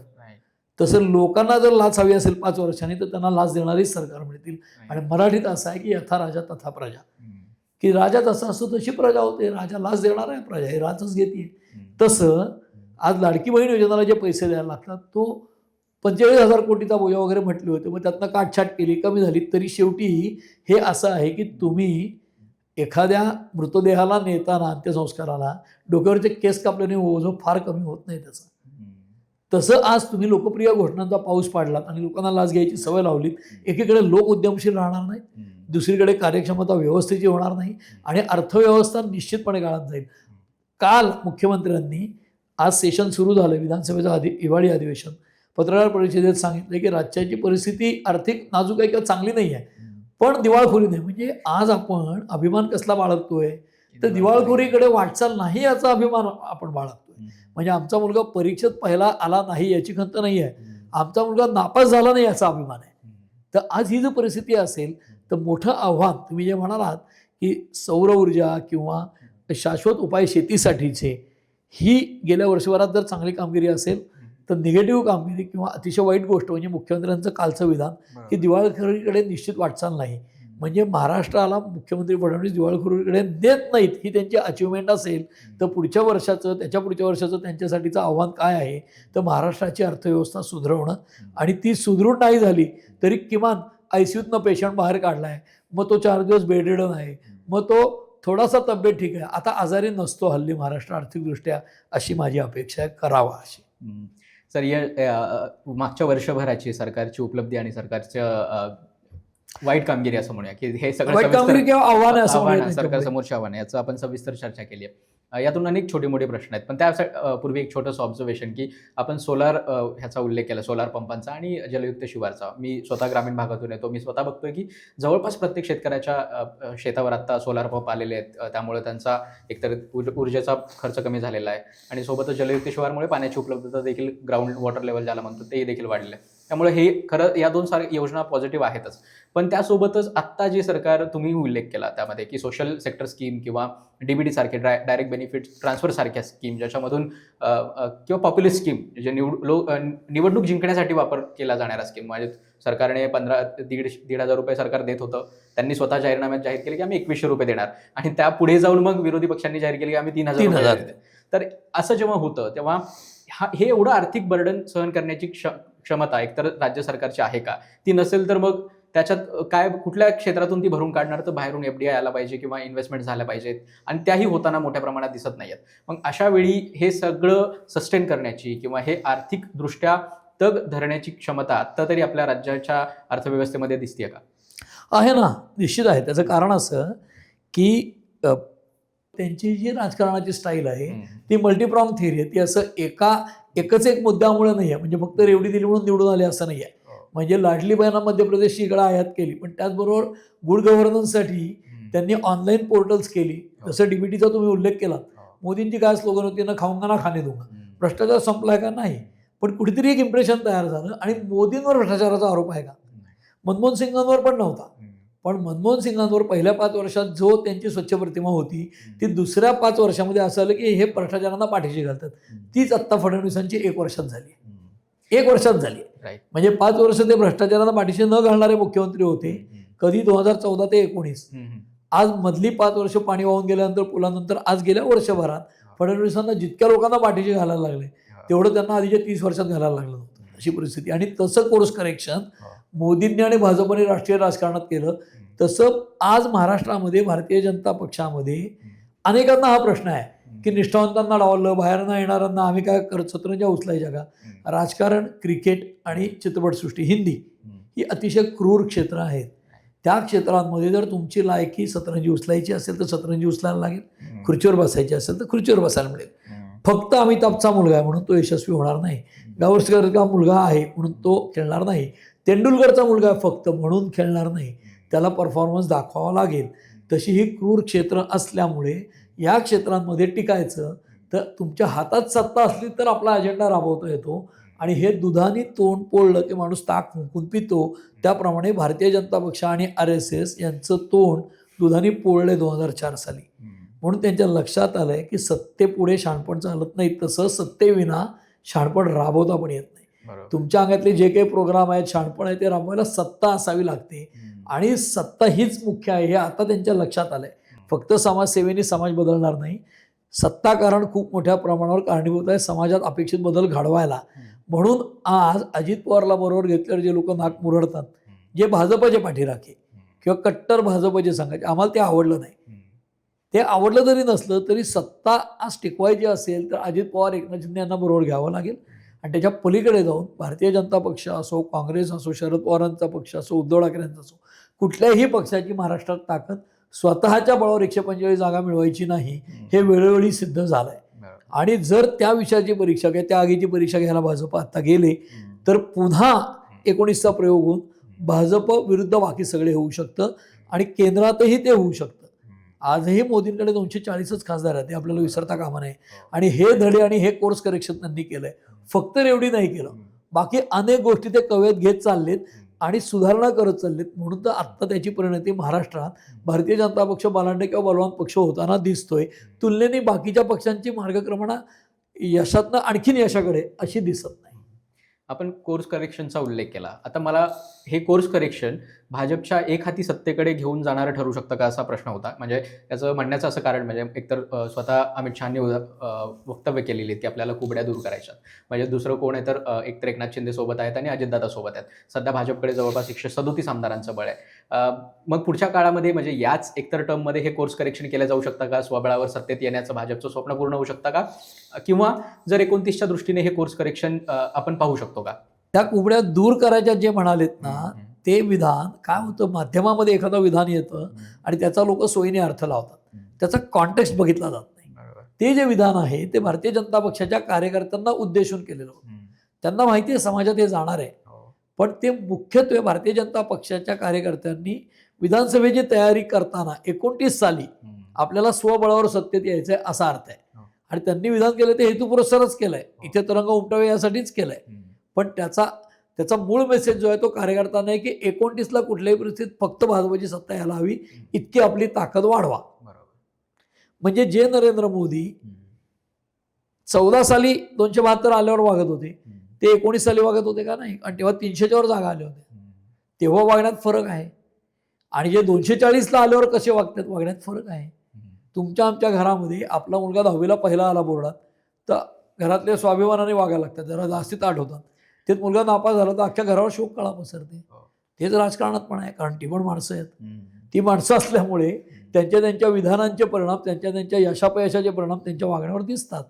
तसं लोकांना जर लाच हवी असेल 5 वर्षांनी तर त्यांना लाच देणारीच सरकार मिळतील. आणि मराठीत असं आहे की यथा राजा तथा प्रजा, की राजा जसा असतो तशी प्रजा होते, राजा लाच देणार आहे, प्रजा ही लाचच घेते. तसं आज लाडकी बहीण योजनेला जे पैसे द्यायला लागतात तो 45,000 कोटीचा बोजा वगैरे म्हटले होते, मग त्यातनं काटछाट केली, कमी झाली, तरी शेवटी हे असं आहे की तुम्ही एखाद्या मृतदेहाला नेताना अंत्यसंस्काराला डोक्यावरचे केस कापल्याने ओझं फार कमी होत नाही त्याचं. तसं आज तुम्ही लोकप्रिय घोषणांचा पाऊस पाडलात आणि लोकांना लाच घ्यायची सवय लावलीत. एकीकडे लोक उद्यमशील राहणार नाहीत, दुसरीकडे कार्यक्षमता व्यवस्थेची होणार नाही आणि अर्थव्यवस्था निश्चितपणे गाळत जाईल. काल मुख्यमंत्र्यांनी, आज सेशन सुरू झालं विधानसभेचं हिवाळी अधिवेशन, पत्रकार परिषदेत सांगितलं की राज्याची परिस्थिती आर्थिक नाजूक आहे किंवा चांगली नाही आहे, पण दिवाळखोरी नाही. म्हणजे आज आपण अभिमान कसला बाळगतोय, तर दिवाळखोरीकडे वाटचाल नाही याचा अभिमान आपण बाळगतोय. म्हणजे आमचा मुलगा परीक्षेत पहिला आला नाही याची खंत नाही आहे, आमचा मुलगा नापास झाला नाही याचा अभिमान आहे. तर आज ही जर परिस्थिती असेल तर मोठं आव्हान तुम्ही जे म्हणालात की सौर ऊर्जा किंवा शाश्वत उपाय शेतीसाठीचे, ही गेल्या वर्षभरात जर चांगली कामगिरी असेल तर निगेटिव्ह कामगिरी किंवा अतिशय वाईट गोष्ट म्हणजे मुख्यमंत्र्यांचं कालचं विधान की दिवाळखोरीकडे निश्चित वाटचाल नाही. म्हणजे महाराष्ट्राला मुख्यमंत्री फडणवीस दिवाळखोरीकडे देत नाहीत ही त्यांची अचिव्हमेंट असेल तर पुढच्या वर्षाचं, त्याच्या पुढच्या वर्षाचं त्यांच्यासाठीचं आव्हान काय आहे, तर महाराष्ट्राची अर्थव्यवस्था सुधारवणं. आणि ती सुदृढ नाही झाली तरी किमान ICUतनं पेशंट बाहेर काढला आहे, मग तो 4 दिवस बेडरिडन आहे, मग तो थोडासा तब्येत ठीक आहे. आता आजारी नसतो हल्ली महाराष्ट्र आर्थिकदृष्ट्या, अशी माझी अपेक्षा आहे, करावा अशी. सर मागच्या वर्षभराची सरकारची उपलब्धी आणि सरकारच्या वाईट कामगिरी असं म्हणूया की हे सगळं वाईट कामगिरी किंवा आव्हान आहे असं म्हणूया सरकार त्यांच्यापुढे. समोरचे आव्हान आहे याचं आपण सविस्तर चर्चा केली आहे. यातून अनेक छोटे मोठे प्रश्न आहेत, पण त्या पूर्वी एक छोटंसं ऑब्झर्वेशन की आपण सोलार ह्याचा उल्लेख केला, सोलार पंपांचा आणि जलयुक्त शिवारचा. मी स्वतः ग्रामीण भागातून येतो, मी स्वतः बघतोय की जवळपास प्रत्येक शेतकऱ्याच्या शेतावर आता सोलार पंप आलेले आहेत. त्यामुळे त्यांचा एकतर ऊर्जेचा खर्च कमी झालेला आहे आणि सोबतच जलयुक्त शिवारमुळे पाण्याची उपलब्धता देखील, ग्राउंड वॉटर लेवल ज्याला म्हणतो, ते देखील वाढलेलं आहे. त्यामुळे हे खरं या दोन योजना पॉझिटिव्ह आहेतच. पण त्यासोबतच आत्ता जे सरकार तुम्ही उल्लेख केला त्यामध्ये की सोशल सेक्टर स्कीम किंवा डीबीटी सारखे डायरेक्ट बेनिफिट ट्रान्सफर सारख्या स्कीम, ज्याच्यामधून किंवा पॉप्युलिस्ट स्कीम, जे निवडणूक जिंकण्यासाठी वापर केला जाणारा स्कीम, म्हणजे सरकारने 1,500 रुपये सरकार देत होतं, त्यांनी स्वतः जाहीरनाम्यात जाहीर केले की आम्ही 2,100 रुपये देणार आणि त्या पुढे जाऊन मग विरोधी पक्षांनी जाहीर केले की आम्ही 3,000 रुपये. तर असं जेव्हा होतं तेव्हा हे एवढं आर्थिक बर्डन सहन करण्याची क्षमता एकतर राज्य सरकारची आहे का? ती नसेल तर मग त्याच्यात काय, कुठल्या क्षेत्रातून ती भरून काढणार? तर बाहेरून FDI आला पाहिजे किंवा इन्व्हेस्टमेंट झाल्या पाहिजेत आणि त्याही होताना मोठ्या प्रमाणात दिसत नाहीयेत. मग अशा वेळी हे सगळं सस्टेन करण्याची किंवा हे आर्थिकदृष्ट्या तग धरण्याची क्षमता आत्ता तरी आपल्या राज्याच्या अर्थव्यवस्थेमध्ये दिसतेय का? आहे ना, निश्चित आहे. त्याचं कारण असं की त्यांची जी राजकारणाची स्टाईल आहे ती मल्टीप्रॉंग थिअरी आहे. ती असं एकच एक मुद्द्यामुळे नाही आहे. म्हणजे फक्त रेवडी दिली म्हणून निवडून आले असं नाही आहे. म्हणजे लाडली बहिणा मध्य प्रदेशची इकडे आयात केली, पण त्याचबरोबर गुड गव्हर्नन्ससाठी त्यांनी ऑनलाईन पोर्टल्स केली. जसं डीबीटीचा तुम्ही उल्लेख केला, मोदींची काय स्लोगन होती ना, खाऊंगा ना खाणे दूंगा. भ्रष्टाचार संपलाय का? नाही. पण कुठेतरी एक इम्प्रेशन तयार झालं आणि मोदींवर भ्रष्टाचाराचा आरोप आहे का? मनमोहन सिंगांवर पण नव्हता. पण मनमोहन सिंगांवर पहिल्या 5 वर्षात जो त्यांची स्वच्छ प्रतिमा होती, ती दुसऱ्या 5 वर्षामध्ये असं आलं की हे भ्रष्टाचारांना पाठीशी घालतात. तीच आत्ता फडणवीसांची 1 वर्षात झाली. 1 वर्षात झाली. म्हणजे 5 वर्ष ते भ्रष्टाचाराला पाठीशी न घालणारे मुख्यमंत्री होते. कधी 2014 ते 19. आज मधली 5 वर्ष पाणी वाहून गेल्यानंतर, पुलानंतर, आज गेल्या वर्षभरात फडणवीसांना जितक्या लोकांना पाठीशी घालायला लागले तेवढं त्यांना आधीच्या 30 वर्षात घालायला लागलं नव्हतं, अशी परिस्थिती. आणि तसं कोर्स करेक्शन मोदींनी आणि भाजपने राष्ट्रीय राजकारणात केलं. तसं आज महाराष्ट्रामध्ये भारतीय जनता पक्षामध्ये अनेकांना हा प्रश्न आहे की निष्ठावंतांना डावललं, बाहेरनं येणाऱ्यांना आम्ही काय करत, सतरंज्या उचलायच्या का? राजकारण, क्रिकेट आणि चित्रपटसृष्टी, हिंदी ही अतिशय क्रूर क्षेत्र आहेत. त्या क्षेत्रांमध्ये जर तुमची लायकी सतरंजी उचलायची असेल तर सतरंजी उचलायला लागेल, खुर्चीवर बसायची असेल तर खुर्चीवर बसायला मिळेल. फक्त अमिताभचा मुलगा आहे म्हणून तो यशस्वी होणार नाही, गावस्करचा मुलगा आहे म्हणून तो खेळणार नाही, तेंडुलकरचा मुलगा फक्त म्हणून खेळणार नाही, त्याला परफॉर्मन्स दाखवावा लागेल. तशी ही क्रूर क्षेत्र असल्यामुळे या क्षेत्रांमध्ये टिकायचं तर तुमच्या हातात सत्ता असली तर आपला अजेंडा राबवता येतो. आणि हे दुधाने तोंड पोळलं की माणूस ताक फुंकून पितो, त्याप्रमाणे भारतीय जनता पक्ष आणि RSS यांचं तोंड दुधाने पोळले 2004 साली. म्हणून त्यांच्या लक्षात आलंय की सत्तेपुढे शहाणपण चालत नाही, तसं सत्तेविना शहाणपण राबवता पण येत नाही. तुमच्या अंगातले जे काही प्रोग्राम आहेत, शहाणपण आहे, ते राबवायला सत्ता असावी लागते आणि सत्ता हीच मुख्य आहे, हे आता त्यांच्या लक्षात आलंय. फक्त समाजसेवेने समाज बदलणार नाही, सत्ता कारण खूप मोठ्या प्रमाणावर कारणीभूत आहे समाजात अपेक्षित बदल घडवायला. म्हणून आज अजित पवारला बरोबर घेतल्यावर जे लोक नाक मुरडतात, जे भाजपचे पाठीराखे किंवा कट्टर भाजपचे सांगायचे, आम्हाला ते आवडलं नाही. ते आवडलं जरी नसलं तरी सत्ता आज टिकवायची असेल तर अजित पवार, एकनाथ शिंदे यांना बरोबर घ्यावं लागेल. आणि त्याच्या पलीकडे जाऊन भारतीय जनता पक्ष असो, काँग्रेस असो, शरद पवारांचा पक्ष असो, उद्धव ठाकरेंचा असो, कुठल्याही पक्षाची महाराष्ट्रात ताकद स्वतःच्या बळावर 145 जागा मिळवायची नाही, हे वेळोवेळी सिद्ध झालंय. आणि जर त्या विषयाची परीक्षा घ्या, त्या आगीची परीक्षा घ्यायला भाजप आता गेले तर पुन्हा 19चा प्रयोग होऊन भाजप विरुद्ध बाकी सगळे होऊ शकतं आणि केंद्रातही ते होऊ शकतं. आजही मोदींकडे 240च खासदार आहेत, ते आपल्याला विसरता कामा नये. आणि हे धडे आणि हे कोर्स करेक्शन त्यांनी केलंय. फक्त रेवडी नाही केलं, बाकी अनेक गोष्टी ते कवेत घेत चाललेत आणि सुधारणा करत चाललेत. म्हणून तर आत्ता त्याची परिणती महाराष्ट्रात भारतीय जनता पक्ष बलांड किंवा बलवान पक्ष होताना दिसतोय. तुलनेने बाकीच्या पक्षांची मार्गक्रमणा यशातनं आणखीन यशाकडे अशी दिसत नाही. आपण कोर्स करेक्शनचा उल्लेख केला. आता मला हे कोर्स करेक्शन भाजपच्या एक हाती सत्तेकडे घेऊन जाणारं ठरू शकतं का, असा प्रश्न होता. म्हणजे त्याचं म्हणण्याचं असं कारण म्हणजे एकतर स्वतः अमित शहानी वक्तव्य केलेली की आपल्याला कुबड्या दूर करायच्यात. म्हणजे दुसरं कोण आहे तर एकतर एकनाथ शिंदे सोबत आहेत आणि अजितदादा सोबत आहेत. सध्या भाजपकडे जवळपास 137 आमदारांचं बळ आहे. मग पुढच्या काळामध्ये म्हणजे याच एकतर टर्ममध्ये हे कोर्स करेक्शन केलं जाऊ शकतं का? स्वबळावर सत्तेत येण्याचं भाजपचं स्वप्न पूर्ण होऊ शकतं का? किंवा जर 29च्या दृष्टीने हे कोर्स करेक्शन आपण पाहू शकतो का? त्या कुबड्या दूर करायच्या जे म्हणालेत ना, ते विधान काय होतं, माध्यमामध्ये एखादं विधान येतं आणि त्याचा लोक सोयीने अर्थ लावतात, त्याचा कॉन्टेक्स्ट बघितला जात नाही. ते जे विधान आहे ते भारतीय जनता पक्षाच्या कार्यकर्त्यांना उद्देशून केलेलं होतं. त्यांना माहिती आहे समाजात हे जाणार आहे, पण ते मुख्यत्वे भारतीय जनता पक्षाच्या कार्यकर्त्यांनी विधानसभेची तयारी करताना 29 साली आपल्याला स्वबळावर सत्तेत यायचंय असा अर्थ आहे. आणि त्यांनी विधान केलं ते हेतुपुरस्सरच केलंय, इथे तरंग उमटावे यासाठीच केलंय. पण त्याचा मूळ मेसेज जो आहे तो कार्यकर्त्यांना आहे की 29ला कुठल्याही परिस्थितीत फक्त भाजपची सत्ता यायला हवी, इतकी आपली ताकद वाढवा. म्हणजे जे नरेंद्र मोदी 14 साली 272 आल्यावर वागत होते ते 19 साली वागत होते का? नाही. आणि तेव्हा 300च्या वर जागा आल्या होत्या, तेव्हा वागण्यात फरक आहे. आणि जे 240ला आल्यावर कसे वागतात वागण्यात फरक आहे. तुमच्या आमच्या घरामध्ये आपला मुलगा 10वीला पहिला आला बोर्डात तर घरातल्या स्वाभिमानाने वागायला लागतात, जरा जास्तीत आठवतात. तेच मुलगा नापास झाला तर अख्ख्या घरावर शोक कळा पसरते. तेच राजकारणात पण आहे, कारण ती पण माणसं आहेत. ती माणसं असल्यामुळे त्यांच्या विधानांचे परिणाम, त्यांच्या यशापयशाचे परिणाम त्यांच्या वागण्यावर दिसतात.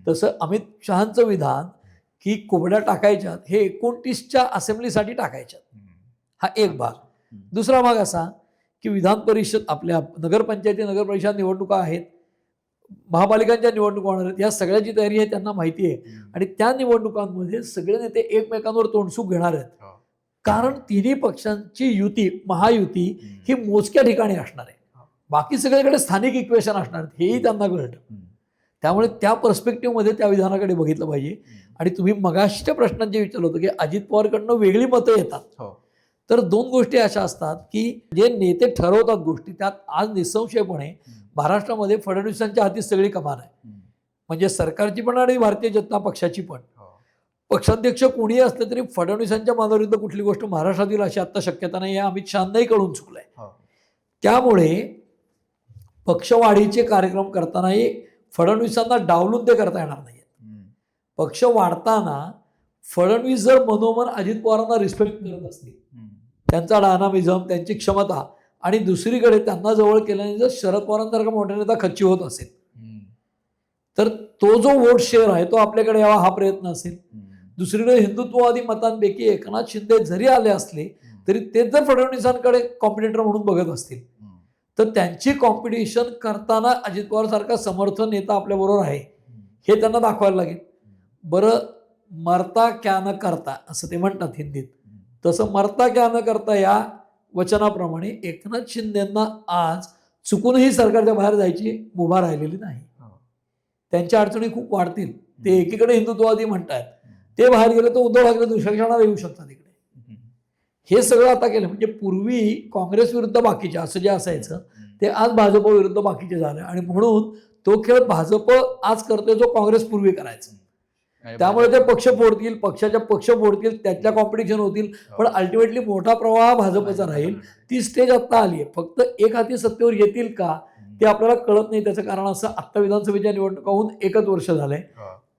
तसं अमित शहांचं विधान की कोबड्या टाकायच्यात हे 29च्या असेंब्लीसाठी टाकायच्यात, हा एक भाग. दुसरा भाग असा की विधान परिषद, आपल्या नगरपंचायती नगर परिषद निवडणुका आहेत, महापालिकांच्या निवडणुका होणार आहेत, या सगळ्याची तयारी आहे, त्यांना माहिती आहे. आणि त्या निवडणुकांमध्ये सगळे नेते एकमेकांवर तोंडसूक घेणार आहेत, कारण तिन्ही पक्षांची युती, महायुती ही मोजक्या ठिकाणी असणार आहे. बाकी सगळीकडे स्थानिक इक्वेशन असणार आहेत, हेही त्यांना कळतं. त्यामुळे त्या पर्स्पेक्टिव्हमध्ये त्या विधानाकडे बघितलं पाहिजे. आणि तुम्ही मगाशीच्या प्रश्नात जे विचारलं होतं की अजित पवारकडनं वेगळी मतं येतात, तर दोन गोष्टी अशा असतात की जे नेते ठरवतात गोष्टी, त्यात आज निसंशयपणे महाराष्ट्रामध्ये फडणवीसांच्या हाती सगळी कमान आहे. म्हणजे सरकारची पण आणि भारतीय जनता पक्षाची पण. पक्षाध्यक्ष कोणीही असलं तरी फडणवीसांच्या मानाविरुद्ध कुठली गोष्ट महाराष्ट्रातील अशी आत्ता शक्यता नाही, हे अमित शहांनाही कळून चुकलंय. त्यामुळे पक्षवाढीचे कार्यक्रम करतानाही फडणवीसांना डावलून ते करता येणार नाही. पक्ष वाढताना फडणवीस जर मनोमन अजित पवारांना रिस्पेक्ट करत असतील, त्यांचा डायनामिझम, त्यांची क्षमता, आणि दुसरीकडे त्यांना जवळ केल्याने जर शरद पवारांसारखा मोठा नेता खच्ची होत असेल, तर तो जो वोट शेअर आहे तो आपल्याकडे यावा हा प्रयत्न असेल. दुसरीकडे हिंदुत्ववादी मतांपैकी एकनाथ शिंदे जरी आले असले तरी ते जर फडणवीसांकडे कॉम्पिटिटर म्हणून बघत असतील, तर त्यांची कॉम्पिटिशन करताना अजित पवार सारखा समर्थ नेता आपल्याबरोबर आहे हे त्यांना दाखवायला लागेल. बरं, मरता क्या न करता असं ते म्हणतात हिंदीत, तसं मरता क्या न करता या वचनाप्रमाणे एकनाथ शिंदेंना आज चुकूनही सरकारच्या बाहेर जायची मुभा राहिलेली नाही. त्यांच्या अडचणी खूप वाढतील. ते एकीकडे हिंदुत्ववादी म्हणतात, ते बाहेर गेले तर उद्धव ठाकरे दुसऱ्या क्षणाला येऊ शकतात इकडे. हे सगळं आता केलं. म्हणजे पूर्वी काँग्रेस विरुद्ध बाकीचे असं जे असायचं ते आज भाजप विरुद्ध बाकीचे झाले. आणि म्हणून तो खेळ भाजप आज करतोय जो काँग्रेस पूर्वी करायचा. त्यामुळे ते पक्ष फोडतील, पक्षाच्या पक्ष फोडतील, त्यातल्या कॉम्पिटिशन होतील, पण अल्टिमेटली मोठा प्रवाह भाजपचा राहील. ती स्टेज आता आली आहे. फक्त एक हाती सत्तेवर येतील का ते आपल्याला कळत नाही. त्याचं कारण असं, आत्ता विधानसभेच्या निवडणुका होऊन 1 वर्ष झालंय.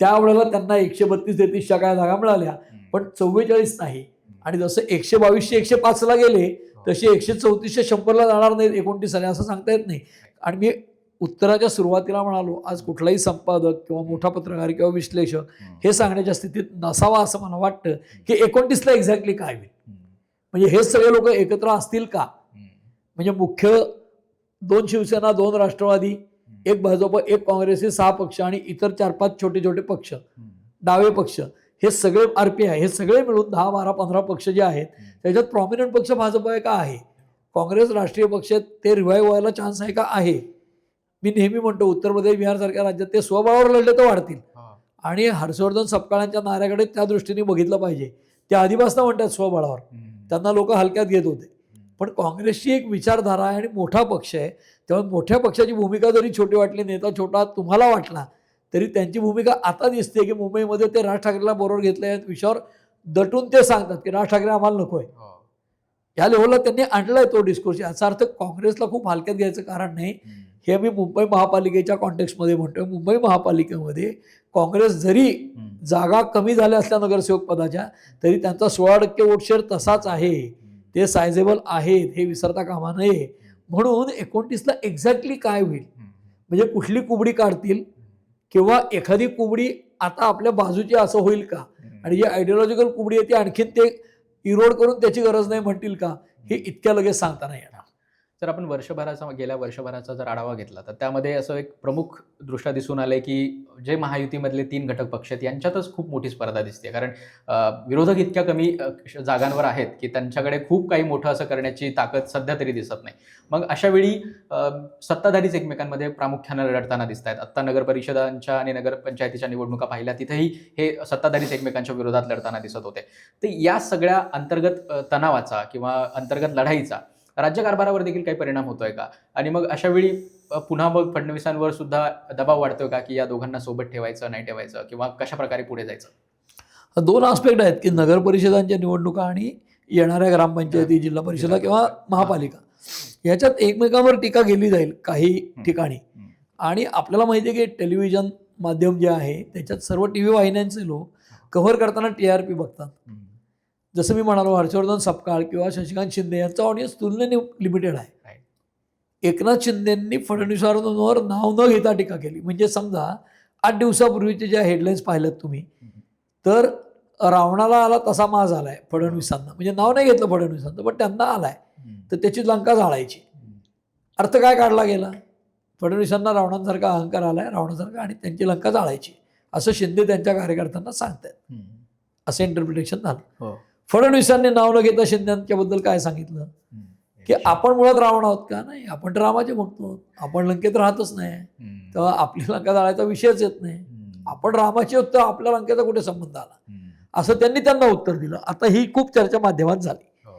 त्यावेळेला त्यांना 132-33च्या काय जागा मिळाल्या, पण 44 नाही. आणि जसं 122 105ला गेले तसे 134 100ला जाणार नाहीत 29 साली, असं सांगता येत नाही. आणि मी उत्तराच्या सुरुवातीला म्हणालो, आज कुठलाही संपादक किंवा मोठा पत्रकार किंवा विश्लेषक हे सांगण्याच्या स्थितीत नसावा असं मला वाटतं की 29ला एक्झॅक्टली काय होईल, म्हणजे हे सगळे लोक एकत्र असतील का. म्हणजे मुख्य 2 शिवसेना, 2 राष्ट्रवादी, 1 भाजप, 1 काँग्रेस, हे 6 पक्ष आणि इतर 4-5 छोटे छोटे पक्ष, डावे पक्ष, हे सगळे RPI, हे सगळे मिळून 10, 12, 15 पक्ष जे आहेत त्याच्यात प्रॉमिनंट पक्ष भाजप आहे का आहे, काँग्रेस राष्ट्रीय पक्ष ते रिवाईव्ह व्हायला चान्स आहे का आहे. मी नेहमी म्हणतो उत्तर प्रदेश, बिहार सारख्या राज्यात ते स्वबळावर लढले तर वाढतील. आणि हर्षवर्धन सपकाळांच्या नाऱ्याकडे त्या दृष्टीने बघितलं पाहिजे. ते आधीपासून म्हणतात स्वबळावर, त्यांना लोक हलक्यात घेत होते. पण काँग्रेसची एक विचारधारा आहे आणि मोठा पक्ष आहे, त्यामुळे मोठ्या पक्षाची भूमिका जरी छोटी वाटली, नेता छोटा तुम्हाला वाटला, तरी त्यांची भूमिका आता दिसते की मुंबईमध्ये ते राज ठाकरेला बरोबर घेतलं या विषयावर दटून ते सांगतात की राज ठाकरे आम्हाला नको आहे. या लेव्हलला त्यांनी आणलाय तो डिस्कोर्स. याचा अर्थ काँग्रेसला खूप हलक्यात घ्यायचं कारण नाही. हे मी मुंबई महापालिकेच्या कॉन्टेक्स्टमध्ये म्हणतोय. मुंबई महापालिकेमध्ये काँग्रेस जरी जागा कमी झाल्या असल्या नगरसेवक पदाच्या, तरी त्यांचा 16% वोट शेअर तसाच आहे. ते सायझेबल आहेत हे विसरता कामा नये. म्हणून 29ला एक्झॅक्टली काय होईल, म्हणजे कुठली कुबडी काढतील किंवा एखादी कुबडी आता आपल्या बाजूची असं होईल का, आणि जी आयडिओलॉजिकल कुबडी आहे ती आणखीन ते इरोड करून त्याची गरज नाही म्हणतील का, हे इतक्या लगेच सांगता नाही येणार. जर आपण गेल्या वर्षभराचा जर आढावा घेतला तर त्यामध्ये असं एक प्रमुख दृष्ट्या दिसून आलंय की जे महायुतीमधले 3 घटक पक्ष आहेत यांच्यातच खूप मोठी स्पर्धा दिसते. कारण विरोधक इतक्या कमी जागांवर आहेत की त्यांच्याकडे खूप काही मोठं असं करण्याची ताकद सध्या तरी दिसत नाही. मग अशा वेळी सत्ताधारीच एकमेकांमध्ये प्रामुख्यानं लढताना दिसत आहेत. आत्ता नगर परिषदांच्या आणि नगरपंचायतीच्या निवडणुका पाहिल्या तिथेही हे सत्ताधारीच एकमेकांच्या विरोधात लढताना दिसत होते. तर या सगळ्या अंतर्गत तणावाचा किंवा अंतर्गत लढाईचा राज्य कारभारावर देखील काही परिणाम होतोय का? आणि मग अशा वेळी पुन्हा मग फडणवीसांवर सुद्धा दबाव वाढतोय का की या दोघांना सोबत ठेवायचं नाही ठेवायचं किंवा कशा प्रकारे पुढे जायचं? 2 आस्पेक्ट आहेत की नगर परिषदांच्या निवडणुका आणि येणाऱ्या ग्रामपंचायती, जिल्हा परिषदा किंवा महापालिका, याच्यात एकमेकांवर टीका केली जाईल काही ठिकाणी. आणि आपल्याला माहिती आहे की टेलिव्हिजन माध्यम जे आहे त्याच्यात सर्व टीव्ही वाहिन्यांचे लोक कव्हर करताना TRP बघतात. जसं मी म्हणालो, हर्षवर्धन सपकाळ किंवा शशिकांत शिंदे यांचा ऑडियन्स तुलनेने लिमिटेड आहे. एकनाथ शिंदेंनी फडणवीसांवर नाव न घेता टीका केली. म्हणजे समजा 8 दिवसापूर्वीचे ज्या हेडलाईन्स पाहिल्यात तुम्ही, तर रावणाला आला तसा माज आलाय फडणवीसांना, म्हणजे नाव नाही घेतलं फडणवीसांचं पण त्यांना आलाय, तर त्याची लंका जाळायची. अर्थ काय काढला गेला, फडणवीसांना रावणांसारखा अहंकार आलाय, रावणासारखा, आणि त्यांची लंका जाळायची असं शिंदे त्यांच्या कार्यकर्त्यांना सांगतायत. असं इंटरप्रिटेशन झालं. फडणवीसांनी नाव न घेता शिंदेबद्दल काय सांगितलं की आपण मुळात रावण आहोत का? नाही, आपण तर रामाचे भक्त आहोत, आपण लंकेत राहतच नाही, तेव्हा आपली लंका जाळायचा विषयच येत नाही, आपण रामाचे होत तर आपल्या लंकेचा कुठे संबंध आला, असं त्यांनी त्यांना उत्तर दिलं. आता ही खूप चर्चा माध्यमात झाली.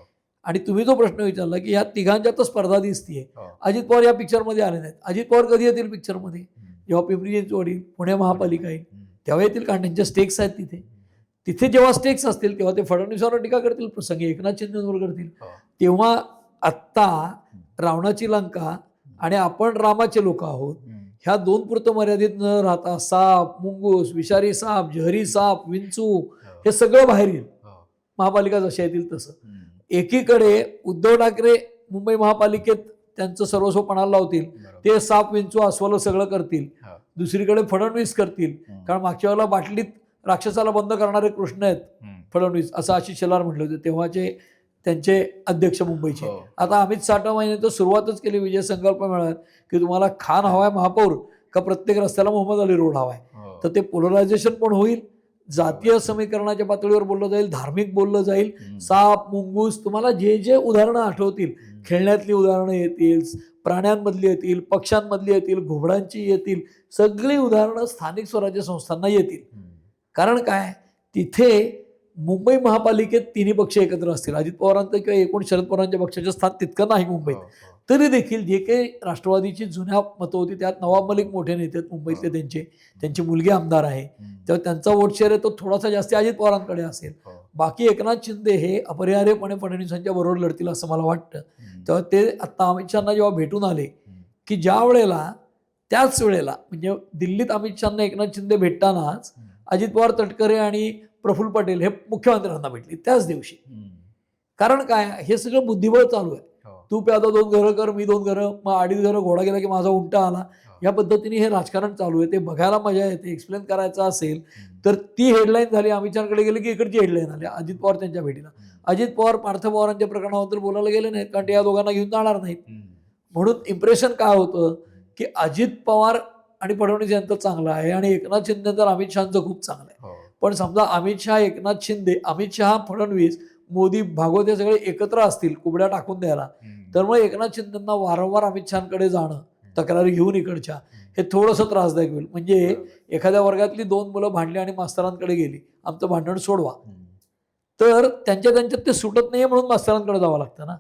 आणि तुम्ही जो प्रश्न विचारला की या तिघांच्यात स्पर्धा दिसतीये, अजित पवार या पिक्चरमध्ये आले नाहीत. अजित पवार कधी येतील पिक्चरमध्ये? जेव्हा पिंपरी चिंचवड येईल, पुणे महापालिका येईल, तेव्हा येतील, कारण त्यांचे स्टेक्स आहेत तिथे. तिथे जेव्हा स्टेक्स असतील तेव्हा ते फडणवीसांवर टीका करतील, प्रसंगी एकनाथ शिंदेवर करतील. तेव्हा आत्ता रावणाची लंका आणि आपण रामाचे लोक आहोत ह्या 2 पुरतं मर्यादित न राहता साप, मुंगूस, विषारी साप, जहरी साप, विंचू हे सगळं बाहेर येईल. महापालिका जशा येतील तसं. एकीकडे उद्धव ठाकरे मुंबई महापालिकेत त्यांचं सर्वस्व पणाला लावतील, ते साप, विंचू, अस्वल सगळं करतील. दुसरीकडे फडणवीस करतील, कारण मागच्या वेळेला बाटलीत राक्षसाला बंद करणारे कृष्ण आहेत फडणवीस, असं आशिष शेलार म्हटले होते तेव्हाचे त्यांचे अध्यक्ष मुंबईचे. आता अमित साठवणे तर सुरुवातच केली विजय संकल्प मेळाव्यात की तुम्हाला खान हवाय महापौर का प्रत्येक रस्त्याला मोहम्मद अली रोड हवाय. तर ते पोलरायझेशन पण होईल, जातीय समीकरणाच्या पातळीवर बोललं जाईल, धार्मिक बोललं जाईल, साप, मुंगूस, तुम्हाला जे जे उदाहरणं आठवतील, खेळण्यातली उदाहरणं येतील, प्राण्यांमधली येतील, पक्ष्यांमधली येतील, घोबडांची येतील, सगळी उदाहरणं स्थानिक स्वराज्य संस्थांना येतील. कारण काय, तिथे मुंबई महापालिकेत 3 पक्ष एकत्र असतील. अजित पवारांचं किंवा एकूण शरद पवारांच्या पक्षाचं स्थान तितकं नाही मुंबईत, तरी देखील जे काही राष्ट्रवादीची जुन्या मतं होती त्यात नवाब मलिक मोठे नेते आहेत मुंबईतले, त्यांची मुलगी आमदार आहे, तेव्हा त्यांचा वोट शेअर आहे तो थोडासा जास्त अजित पवारांकडे असेल. बाकी एकनाथ शिंदे हे अपरिहार्यपणे फडणवीसांच्या बरोबर लढतील असं मला वाटतं. तेव्हा ते आत्ता अमित शहाना जेव्हा भेटून आले की ज्या वेळेला त्याच वेळेला म्हणजे दिल्लीत अमित शहाना एकनाथ शिंदे भेटतानाच अजित पवार, तटकरे आणि प्रफुल्ल पटेल हे मुख्यमंत्र्यांना भेटले त्याच दिवशी. कारण काय, हे सगळं बुद्धिबळ चालू आहे. तू प्यादा 2 घरं कर, मी 2 घरं, मग 2.5 घरं, घोडा गेला की माझा उंटा आला, या पद्धतीने हे राजकारण चालू आहे. ते बघायला मजा येते. एक्सप्लेन करायचं असेल तर ती हेडलाईन झाली, अमित शहाकडे गेले की इकडची हेडलाईन आली अजित पवार त्यांच्या भेटीला. अजित पवार पार्थ पवारांच्या प्रकरणाबद्दल बोलायला गेले नाहीत, कारण ते या दोघांना घेऊन जाणार नाहीत. म्हणून इम्प्रेशन काय होतं की अजित पवार आणि फडणवीस यांचं चांगलं आहे आणि एकनाथ शिंदे तर अमित शहाचं खूप चांगलं आहे. पण समजा अमित शहा, एकनाथ शिंदे, अमित शहा, फडणवीस, मोदी, भागवत हे सगळे एकत्र असतील कुबड्या टाकून द्यायला, तर मग एकनाथ शिंदेंना वारंवार अमित शहाकडे जाणं, तक्रारी घेऊन इकडच्या, हे थोडंसं त्रासदायक होईल. म्हणजे एखाद्या वर्गातली 2 मुलं भांडली आणि मास्तरांकडे गेली, आमचं भांडण सोडवा, तर त्यांच्यात ते सुटत नाही म्हणून मास्तरांकडे जावं लागतं ना.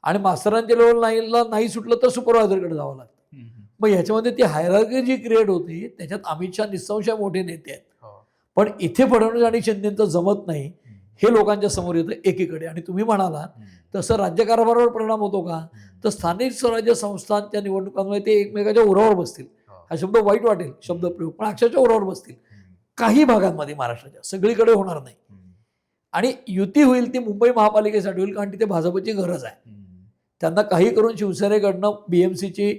आणि मास्तरांच्या लेवल नाही सुटलं तर सुपरवायझरकडे जावं लागतं. मग ह्याच्यामध्ये ती हायरार्की जी क्रिएट होते त्याच्यात अमित शहा निसंशय मोठे नेते आहेत. पण इथे फडणवीस आणि शिंदेचं जमत नाही हे लोकांच्या समोर येतं एकीकडे. आणि तुम्ही म्हणाला तसं राज्यकारभारावर परिणाम होतो का, तर स्थानिक स्वराज्य संस्थांच्या निवडणुकांमुळे ते एकमेकाच्या उरावर बसतील. हा शब्द वाईट वाटेल शब्दप्रयोग, पण अक्षरशः उरावर बसतील काही भागांमध्ये महाराष्ट्राच्या, सगळीकडे होणार नाही. आणि युती होईल ती मुंबई महापालिकेसाठी होईल, कारण तिथे भाजपची गरज आहे. त्यांना काही करून शिवसेनेकडनं BMCची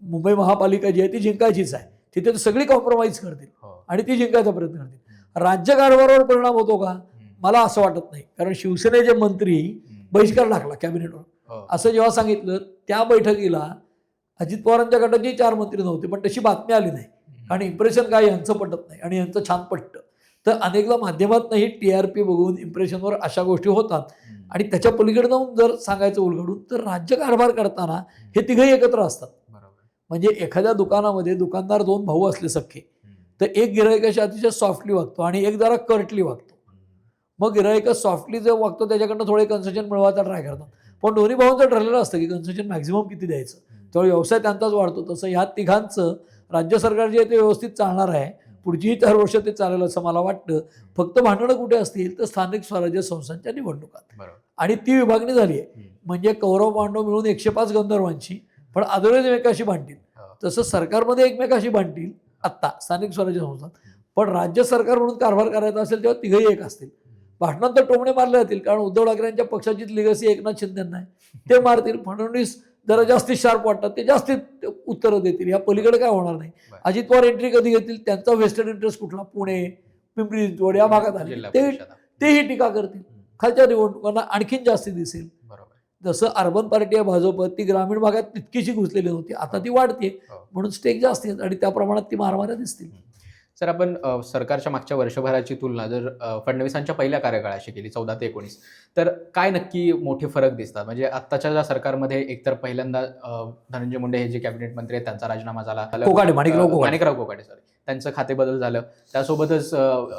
मुंबई महापालिका जी आहे ती जिंकायचीच आहे. तिथे तर सगळी कॉम्प्रोमाइज करतील आणि ती जिंकायचा प्रयत्न करतील. राज्यकारभारावर परिणाम होतो का? मला असं वाटत नाही, कारण शिवसेनेचे मंत्री बहिष्कार टाकला कॅबिनेटवर. असं जेव्हा सांगितलं त्या बैठकीला अजित पवारांच्या गटाचे 4 मंत्री नव्हते, पण तशी बातमी आली नाही, कारण इम्प्रेशन काय यांचं पटत नाही आणि यांचं छान पटतं. तर अनेकदा माध्यमातही TRP बघून इम्प्रेशनवर अशा गोष्टी होतात. आणि त्याच्या पलीकडे जाऊन जर सांगायचं उलगडून तर राज्यकारभार करताना हे तिघही एकत्र असतात. म्हणजे एखाद्या दुकानामध्ये दुकानदार 2 भाऊ असले सख्खे, तर एक गिरायकाशी अतिशय सॉफ्टली वागतो आणि एक जरा कर्टली वागतो. मग गिरायक सॉफ्टली जर वागतो त्याच्याकडनं थोडे कन्सेशन मिळवायचा ट्राय करतात, पण दोन्ही भावांचं ठरलेलं असतं की कन्सेशन मॅक्झिमम किती द्यायचं, त्यामुळे व्यवसाय त्यांचाच वाढतो. तसं ह्या तिघांचं राज्य सरकार जे आहे ते व्यवस्थित चालणार आहे, पुढचीही 4 वर्ष ते चालेल असं मला वाटतं. फक्त भांडणं कुठे असतील तर स्थानिक स्वराज्य संस्थांच्या निवडणुकात, आणि ती विभागणी झाली आहे. म्हणजे कौरव पांडव मिळून 105 गंधर्वांची, पण अदरवाईज एकमेकाशी भांडतील. तसं सरकारमध्ये एकमेकाशी भांडतील आत्ता स्थानिक स्वराज्य संस्थात, पण राज्य सरकार म्हणून कारभार करायचा असेल तेव्हा तिघही एक असतील. भाषणात तर टोमणे मारले जातील, कारण उद्धव ठाकरेंच्या पक्षाचीच लिगसी एकनाथ शिंदेंना आहे, ते मारतील. फडणवीस जरा जास्ती शार्प वाटतात, ते जास्तीत उत्तरं देतील. या पलीकडे काय होणार नाही. अजित पवार एंट्री कधी घेतील, त्यांचा वेस्टर्न इंटरेस्ट कुठला, पुणे, पिंपरी चिंचवड या भागात आले, तेही टीका करतील. खालच्या निवडणुकांना आणखीन जास्ती दिसेल. जसं अर्बन पार्टी आहे भाजप, ती ग्रामीण भागात तितकीशी घुसलेली नव्हती, आता ती वाढते, म्हणून स्टेक जास्त आहेत आणि त्या प्रमाणात ती मारमाऱ्या दिसतील. सर, आपण सरकारच्या मागच्या वर्षभराची तुलना जर फडणवीसांच्या पहिल्या कार्यकाळाशी केली 14 ते 19, तर काय नक्की मोठे फरक दिसतात? म्हणजे आत्ताच्या ज्या सरकारमध्ये एकतर पहिल्यांदा धनंजय मुंडे हे जे कॅबिनेट मंत्री आहेत त्यांचा राजीनामा झाला, माणिकराव कोकाटे सॉरी, त्यांचं खाते बदल झालं. त्यासोबतच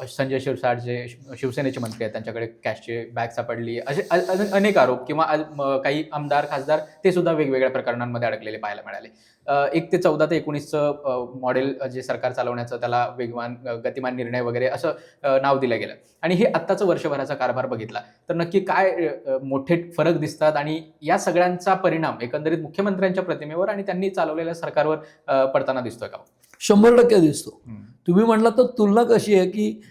संजय शिरसाट जे शिवसेनेचे मंत्री आहेत त्यांच्याकडे कॅशची बॅग सापडली, असे अनेक आरोप, किंवा काही आमदार खासदार ते सुद्धा वेगवेगळ्या प्रकरणांमध्ये अडकलेले पाहायला मिळाले. 1 ते 14 ते 19चं मॉडेल जे सरकार चालवण्याचं, त्याला वेगवान गतिमान निर्णय वगैरे असं नाव दिलं गेलं. आणि हे आत्ताचं वर्षभराचा कारभार बघितला तर नक्की काय मोठे फरक दिसतात, आणि या सगळ्यांचा परिणाम एकंदरीत मुख्यमंत्र्यांच्या प्रतिमेवर आणि त्यांनी चालवलेल्या सरकारवर पडताना दिसतोय का? 100% दिसतो. तुम्ही म्हटलं तर तुलना कशी आहे की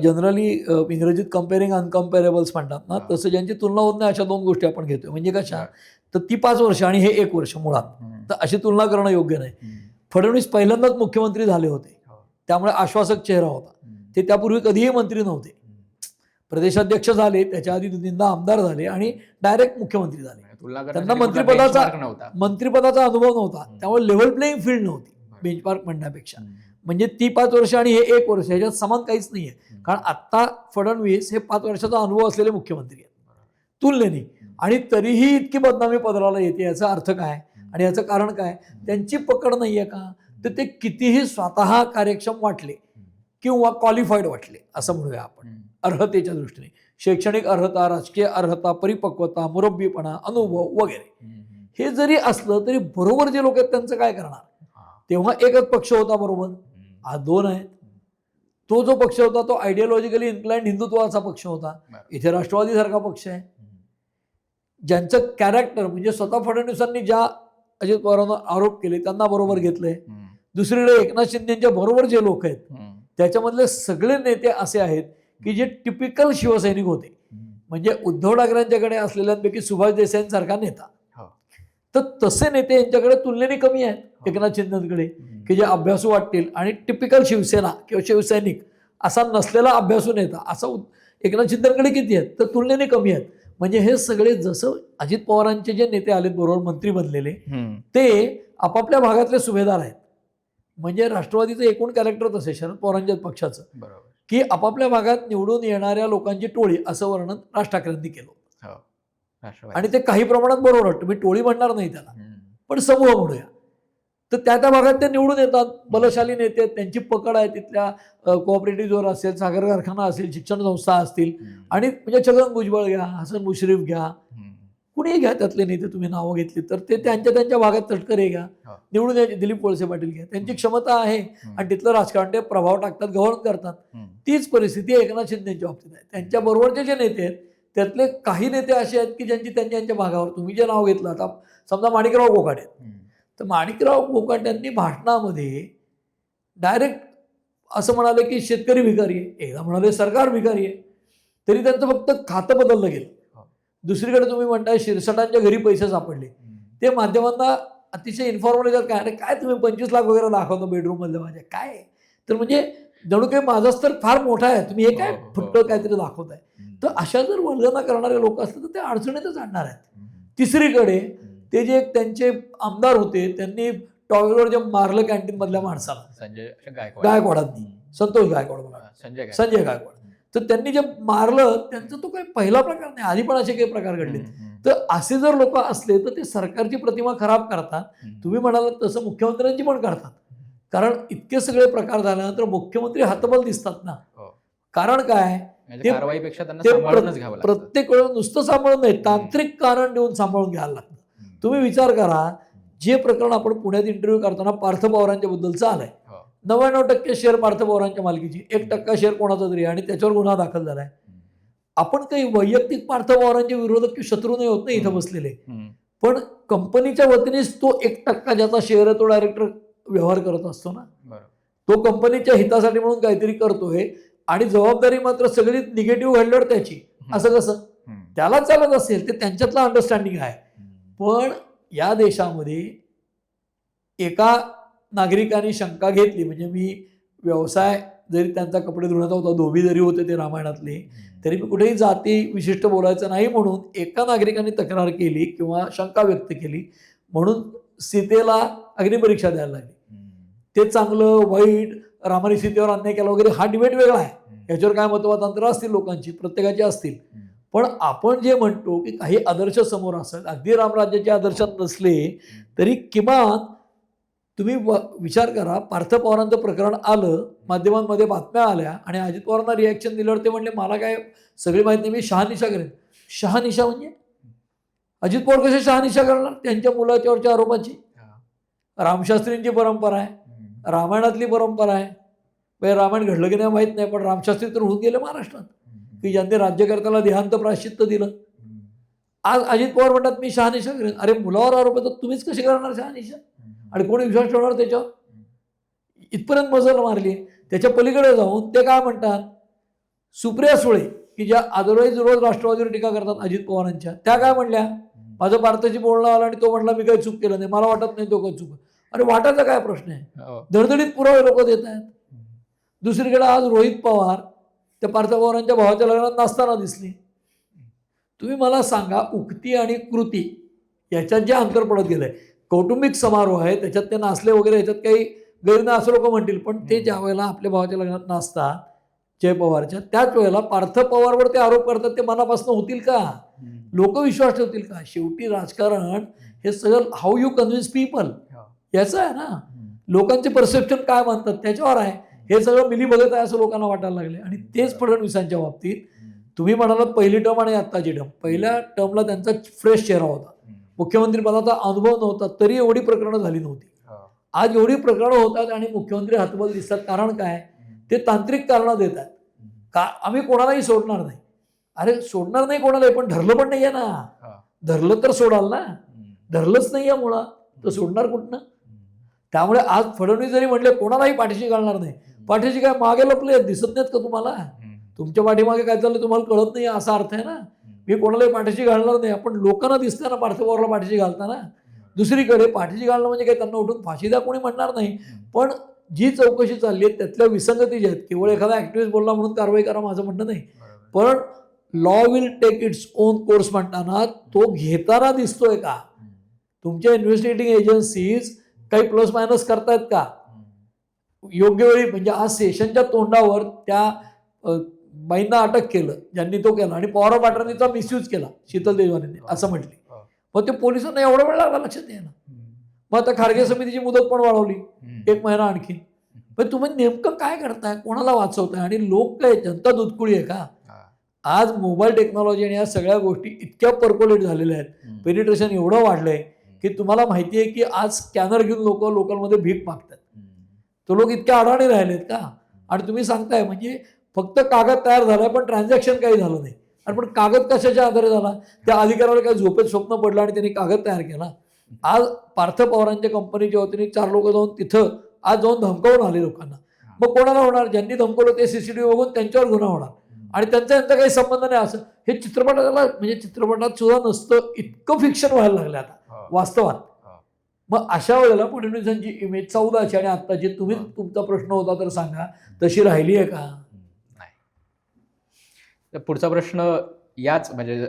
जनरली इंग्रजीत कम्पेअरिंग अनकम्पेरेबल्स म्हणतात ना, तसं ज्यांची तुलना होत नाही अशा 2 गोष्टी आपण घेतोय. म्हणजे कशा, तर ती 5 वर्ष आणि हे 1 वर्ष मुळात, तर अशी तुलना करणं योग्य नाही. फडणवीस पहिल्यांदाच मुख्यमंत्री झाले होते, त्यामुळे आश्वासक चेहरा होता. ते त्यापूर्वी कधीही मंत्री नव्हते. प्रदेशाध्यक्ष झाले, त्याच्या आधी 2दा आमदार झाले आणि डायरेक्ट मुख्यमंत्री झाले. त्यांना मंत्रिपदाचा अनुभव नव्हता, त्यामुळे लेव्हल प्लेइंग फील्ड नव्हती बेंचमार्क म्हणण्यापेक्षा. म्हणजे ती 5 वर्ष आणि हे 1 वर्ष ह्याच्यात समान काहीच नाहीये. कारण आत्ता फडणवीस हे 5 वर्षाचा अनुभव असलेले मुख्यमंत्री आहेत तुलनेने, आणि तरीही इतकी बदनामी पदराला येते. याचा अर्थ काय आणि याचं कारण काय? त्यांची पकड नाहीये का? तर ते कितीही स्वतः कार्यक्षम वाटले किंवा क्वालिफाईड वाटले असं म्हणूया आपण, अर्हतेच्या दृष्टीने, शैक्षणिक अर्हता, राजकीय अर्हता, परिपक्वता, मुरब्बीपणा, अनुभव वगैरे, हे जरी असलं तरी बरोबर जे लोक आहेत त्यांचं काय करणार? तेव्हा एकच पक्ष होता बरोबर, आज 2 आहेत. तो जो पक्ष होता तो आयडियोलॉजिकली इन्क्लाइंड हिंदुत्वाचा पक्ष होता. इथे राष्ट्रवादी सारखा पक्ष आहे, ज्यांचं कॅरेक्टर म्हणजे स्वतः फडणवीसांनी ज्या अजित पवारांना आरोप केले त्यांना बरोबर घेतलंय. दुसरीकडे एकनाथ शिंदेच्या बरोबर जे लोक आहेत त्याच्यामधले सगळे नेते असे आहेत की जे टिपिकल शिवसैनिक होते. म्हणजे उद्धव ठाकरेंच्याकडे असलेल्यांपैकी सुभाष देसाईंसारखा नेता, तर तसे नेते यांच्याकडे तुलनेने कमी आहेत एकनाथ शिंदेकडे, की जे अभ्यासू वाटतील आणि टिपिकल शिवसेना किंवा शिवसैनिक असा नसलेला अभ्यासू नेता असं एकनाथ शिंदेकडे किती आहेत? तर तुलनेने कमी आहेत. म्हणजे हे सगळे जसं अजित पवारांचे जे नेते आलेत बरोबर मंत्री बनलेले, ते आपापल्या भागातले सुभेदार आहेत. म्हणजे राष्ट्रवादीचं एकूण कॅरेक्टर तसे शरद पवारांच्या पक्षाचं, की आपापल्या भागात निवडून येणाऱ्या लोकांची टोळी असं वर्णन राज ठाकरेंनी केलं. आणि ते काही प्रमाणात बरोबर वाटतं. मी टोळी म्हणणार नाही त्याला, पण समूह म्हणूया. तर त्या भागात ते निवडून येतात, बलशाली नेते आहेत, त्यांची पकड आहे. तिथल्या कोऑपरेटिव्ह जोर असेल, साखर कारखाना असेल, शिक्षण संस्था असतील, आणि म्हणजे छगन भुजबळ घ्या, हसन मुश्रीफ घ्या, कुणीही घ्या त्यातले नेते तुम्ही नावं घेतली तर ते त्यांच्या भागात तटकरे घ्या, निवडून यायचे. दिलीप वळसे पाटील घ्या, त्यांची क्षमता आहे आणि तिथलं राजकारण ते प्रभाव टाकतात, गव्हर्न करतात. तीच परिस्थिती एकनाथ शिंदेच्या बाबतीत आहे. त्यांच्या बरोबरचे जे नेते आहेत त्यातले काही नेते असे आहेत की ज्यांची त्यांच्या भागावर, तुम्ही जे नाव घेतलं आता समजा माणिकराव कोकाटे, तर माणिकराव कोकाट्यांनी भाषणामध्ये डायरेक्ट असं म्हणाले की शेतकरी भिकारी आहे, एकदा म्हणाले सरकार भिकारी आहे. तरी त्यांचं फक्त खातं बदललं गेलं. हो. दुसरीकडे तुम्ही म्हणताय शिरसाटांच्या घरी पैसे सापडले, ते माध्यमांना अतिशय इन्फॉर्मल येतात. काय अरे काय तुम्ही 25 लाख वगैरे दाखवता बेडरूम मधले माझ्या, काय तर म्हणजे जणू काही माझा स्तर फार मोठा आहे, तुम्ही हे काय फुटकं काहीतरी दाखवताय. तर अशा जर वल्गना करणारे लोक असतील तर ते अडचणीतच आणणार आहेत. तिसरीकडे ते जे त्यांचे आमदार होते त्यांनी टॉयलेटवर जे मारलं कॅन्टीन मधल्या माणसाला, संजय गायकवाडांनी, संतोष गायकवाड मला संजय गायकवाड, तर त्यांनी जे मारलं त्यांचा तो काही पहिला प्रकार नाही, आधी पण असे काही प्रकार घडले. तर असे जर लोक असले तर ते सरकारची प्रतिमा खराब करतात. तुम्ही म्हणालात तसं मुख्यमंत्र्यांची पण करतात, कारण इतके सगळे प्रकार झाल्यानंतर मुख्यमंत्री हतबल दिसतात ना. कारण काय, कारवाईपेक्षा त्यांना सांभाळूनच घ्यावं लागतं. प्रत्येक वेळेला नुसतं सांभाळून नाही, तांत्रिक कारण देऊन सांभाळून घ्यायला लागतं. तुम्ही विचार करा, जे प्रकरण आपण पुण्यात इंटरव्ह्यू करताना पार्थ पवारांच्या बद्दलचं आलंय, 99% शेअर पार्थ पवारांच्या मालकीची, 1% शेअर कोणाचा तरी आणि त्याच्यावर गुन्हा दाखल झालाय. आपण काही वैयक्तिक पार्थ पवारांचे विरोधक किंवा शत्रू नाही होत नाही इथं बसलेले, पण कंपनीच्या वतीनेच तो 1% ज्याचा शेअर आहे तो डायरेक्टर व्यवहार करत असतो ना. तो कंपनीच्या हितासाठी म्हणून काहीतरी करतोय आणि जबाबदारी मात्र सगळी निगेटिव्ह घडल्यावर त्याची. असं कसं त्याला चालत असेल ते त्यांच्यातला अंडरस्टँडिंग आहे. पण या देशामध्ये एका नागरिकाने शंका घेतली, म्हणजे मी व्यवसाय जरी त्यांचा कपडे धुण्याचा होता, धोबी जरी होते ते रामायणातले, तरी मी कुठेही जाती विशिष्ट बोलायचं नाही म्हणून एका नागरिकाने तक्रार केली किंवा शंका व्यक्त केली, म्हणून सीतेला अग्निपरीक्षा द्यायला लागली. ते चांगलं वाईट, रामाने सीतेवर अन्याय केला वगैरे हा डिबेट वेगळा आहे, याच्यावर काय मतमतांतर असतील लोकांची, प्रत्येकाची असतील. पण आपण जे म्हणतो की काही आदर्श समोर असतात, अगदी रामराज्याचे आदर्श नसले तरी किमान तुम्ही विचार करा, पार्थ पवारांचं प्रकरण आलं, माध्यमांमध्ये बातम्या आल्या आणि अजित पवारांना रिॲक्शन दिल्यावर ते म्हणले मला काय सगळी माहिती नाही, मी शहानिशा करेन. शहानिशा म्हणजे अजित पवार कसे शहानिशा करणार त्यांच्या मुलाच्यावरच्या आरोपाची? रामशास्त्रींची परंपरा आहे, रामायणातली परंपरा आहे. रामायण घडलं की नाही माहीत नाही, पण रामशास्त्री तर होऊन गेले महाराष्ट्रात की ज्यांनी राज्यकर्त्याला देहांत प्रायश्चित्त दिलं. आज अजित पवार म्हणतात मी शहानिशा करेन. अरे मुलावर आरोप येतात, तुम्हीच कशी करणार शहानिशा? आणि कोणी विश्वास ठेवणार त्याच्यावर? इथपर्यंत मजल मारली. त्याच्या पलीकडे जाऊन ते काय म्हणतात, सुप्रिया सुळे की ज्या अदरवाईज रोज राष्ट्रवादीवर टीका करतात अजित पवारांच्या, त्या काय म्हणल्या, माझं पार्थशी बोलणं आलं आणि तो म्हटला मी काही चूक केलं नाही, मला वाटत नाही तो काही चूक. अरे वाटायचा काय प्रश्न आहे, धडधडीत पुरावे लोक देत आहेत. दुसरीकडे आज रोहित पवार त्या पार्थ पवारांच्या भावाच्या लग्नात नाचताना दिसली. तुम्ही मला सांगा, उक्ती आणि कृती याच्यात जे अंतर पडत गेलंय, कौटुंबिक समारोह आहे त्याच्यात ते नाचले वगैरे, याच्यात काही गैर नाही असं लोक म्हणतील, पण ते ज्या वेळेला आपल्या भावाच्या लग्नात नाचतात जय पवारच्या, त्याच वेळेला पार्थ पवारवर ते आरोप करतात, ते मनापासून होतील का? लोक विश्वास ठेवतील का? शेवटी राजकारण हे सगळं हाऊ यू कन्व्हिन्स पीपल याचं आहे ना. लोकांचे परसेप्शन काय मानतात त्याच्यावर आहे. हे सगळं मिलीभगत आहे असं लोकांना वाटायला लागले. आणि तेच फडणवीसांच्या बाबतीत तुम्ही म्हणालात पहिली टर्म आणि आत्ताची टर्म, पहिल्या टर्मला त्यांचा फ्रेश चेहरा होता, मुख्यमंत्री पदाचा अनुभव नव्हता, तरी एवढी प्रकरणं झाली नव्हती. आज एवढी प्रकरणं होतात आणि मुख्यमंत्री हतबल दिसतात. कारण काय, ते तांत्रिक कारणं देतात का आम्ही कोणालाही सोडणार नाही. अरे सोडणार नाही कोणालाही, पण धरलं पण नाहीये ना. धरलं तर सोडाल ना, धरलंच नाहीये मुळात तर सोडणार कुठनं? त्यामुळे आज फडणवीस जरी म्हटले कोणालाही पाठीशी घालणार नाही, पाठीशी काय मागे लपले दिसत नाहीत का तुम्हाला? तुमच्या पाठीमागे काय चाललं तुम्हाला कळत नाही असा अर्थ आहे ना. मी कोणालाही पाठीशी घालणार नाही, आपण लोकांना दिसतं ना पार्थ पवारला पाठीशी घालताना. दुसरीकडे पाठीशी घालणं म्हणजे काही त्यांना उठून फाशी द्या कोणी म्हणणार नाही, पण जी चौकशी चालली आहे त्यातल्या विसंगती ज्या आहेत, केवळ एखादा ऍक्टिव्हिस्ट बोलला म्हणून कारवाई करा माझं म्हणणं नाही, पण law will take its own course म्हणताना तो घेताना दिसतोय का? तुमच्या इन्व्हेस्टिगेटिंग एजन्सीज काही प्लस मायनस करतायत का योग्य वेळी? म्हणजे आज सेशनच्या तोंडावर त्या बाईंना अटक केलं ज्यांनी तो केला आणि पवार पाटरांनीचा मिसयूज केला शीतल देशवानीने असं म्हटले, मग ते पोलिसांना एवढा वेळ लागला लक्षात यायला. मग आता खारगे समितीची मुदत पण वाढवली 1 महिना आणखी. पण तुम्ही नेमकं काय करताय, कोणाला वाचवताय? आणि लोक काय जनता दूधकुळी आहे का? आज मोबाईल टेक्नॉलॉजी आणि या सगळ्या गोष्टी इतक्या पर्कोलेट झालेल्या आहेत, पेनिट्रेशन एवढं वाढलंय की तुम्हाला माहिती आहे की आज स्कॅनर घेऊन लोक लोकलमध्ये भीक मागतात. तो लोक इतक्या अडाणी राहिलेत का? आणि तुम्ही सांगताय म्हणजे फक्त कागद तयार झालाय पण ट्रान्झॅक्शन काही झालं नाही. आणि पण कागद कशाच्या आधारे झाला? त्या अधिकाऱ्याला काही झोपेत स्वप्न पडलं आणि त्यांनी कागद तयार केला. आज पार्थ पवारांच्या कंपनीच्या वतीने 4 लोक जाऊन तिथं आज जाऊन धमकावून आले लोकांना. मग कोणाला होणार? ज्यांनी धमकवलं ते सीसीटीव्ही बघून त्यांच्यावर गुन्हा होणार. आणि त्यांचा काही संबंध नाही असं हे चित्रपटाला म्हणजे चित्रपटात सुद्धा नसतं इतकं फिक्शन व्हायला लागलं आता वास्तवात. मग अशा वेळेला फडणवीसांची इमेज 14ची आणि आत्ताची तुम्ही तुमचा प्रश्न होता तर सांगा तशी राहिली आहे का? नाही. पुढचा प्रश्न याच म्हणजे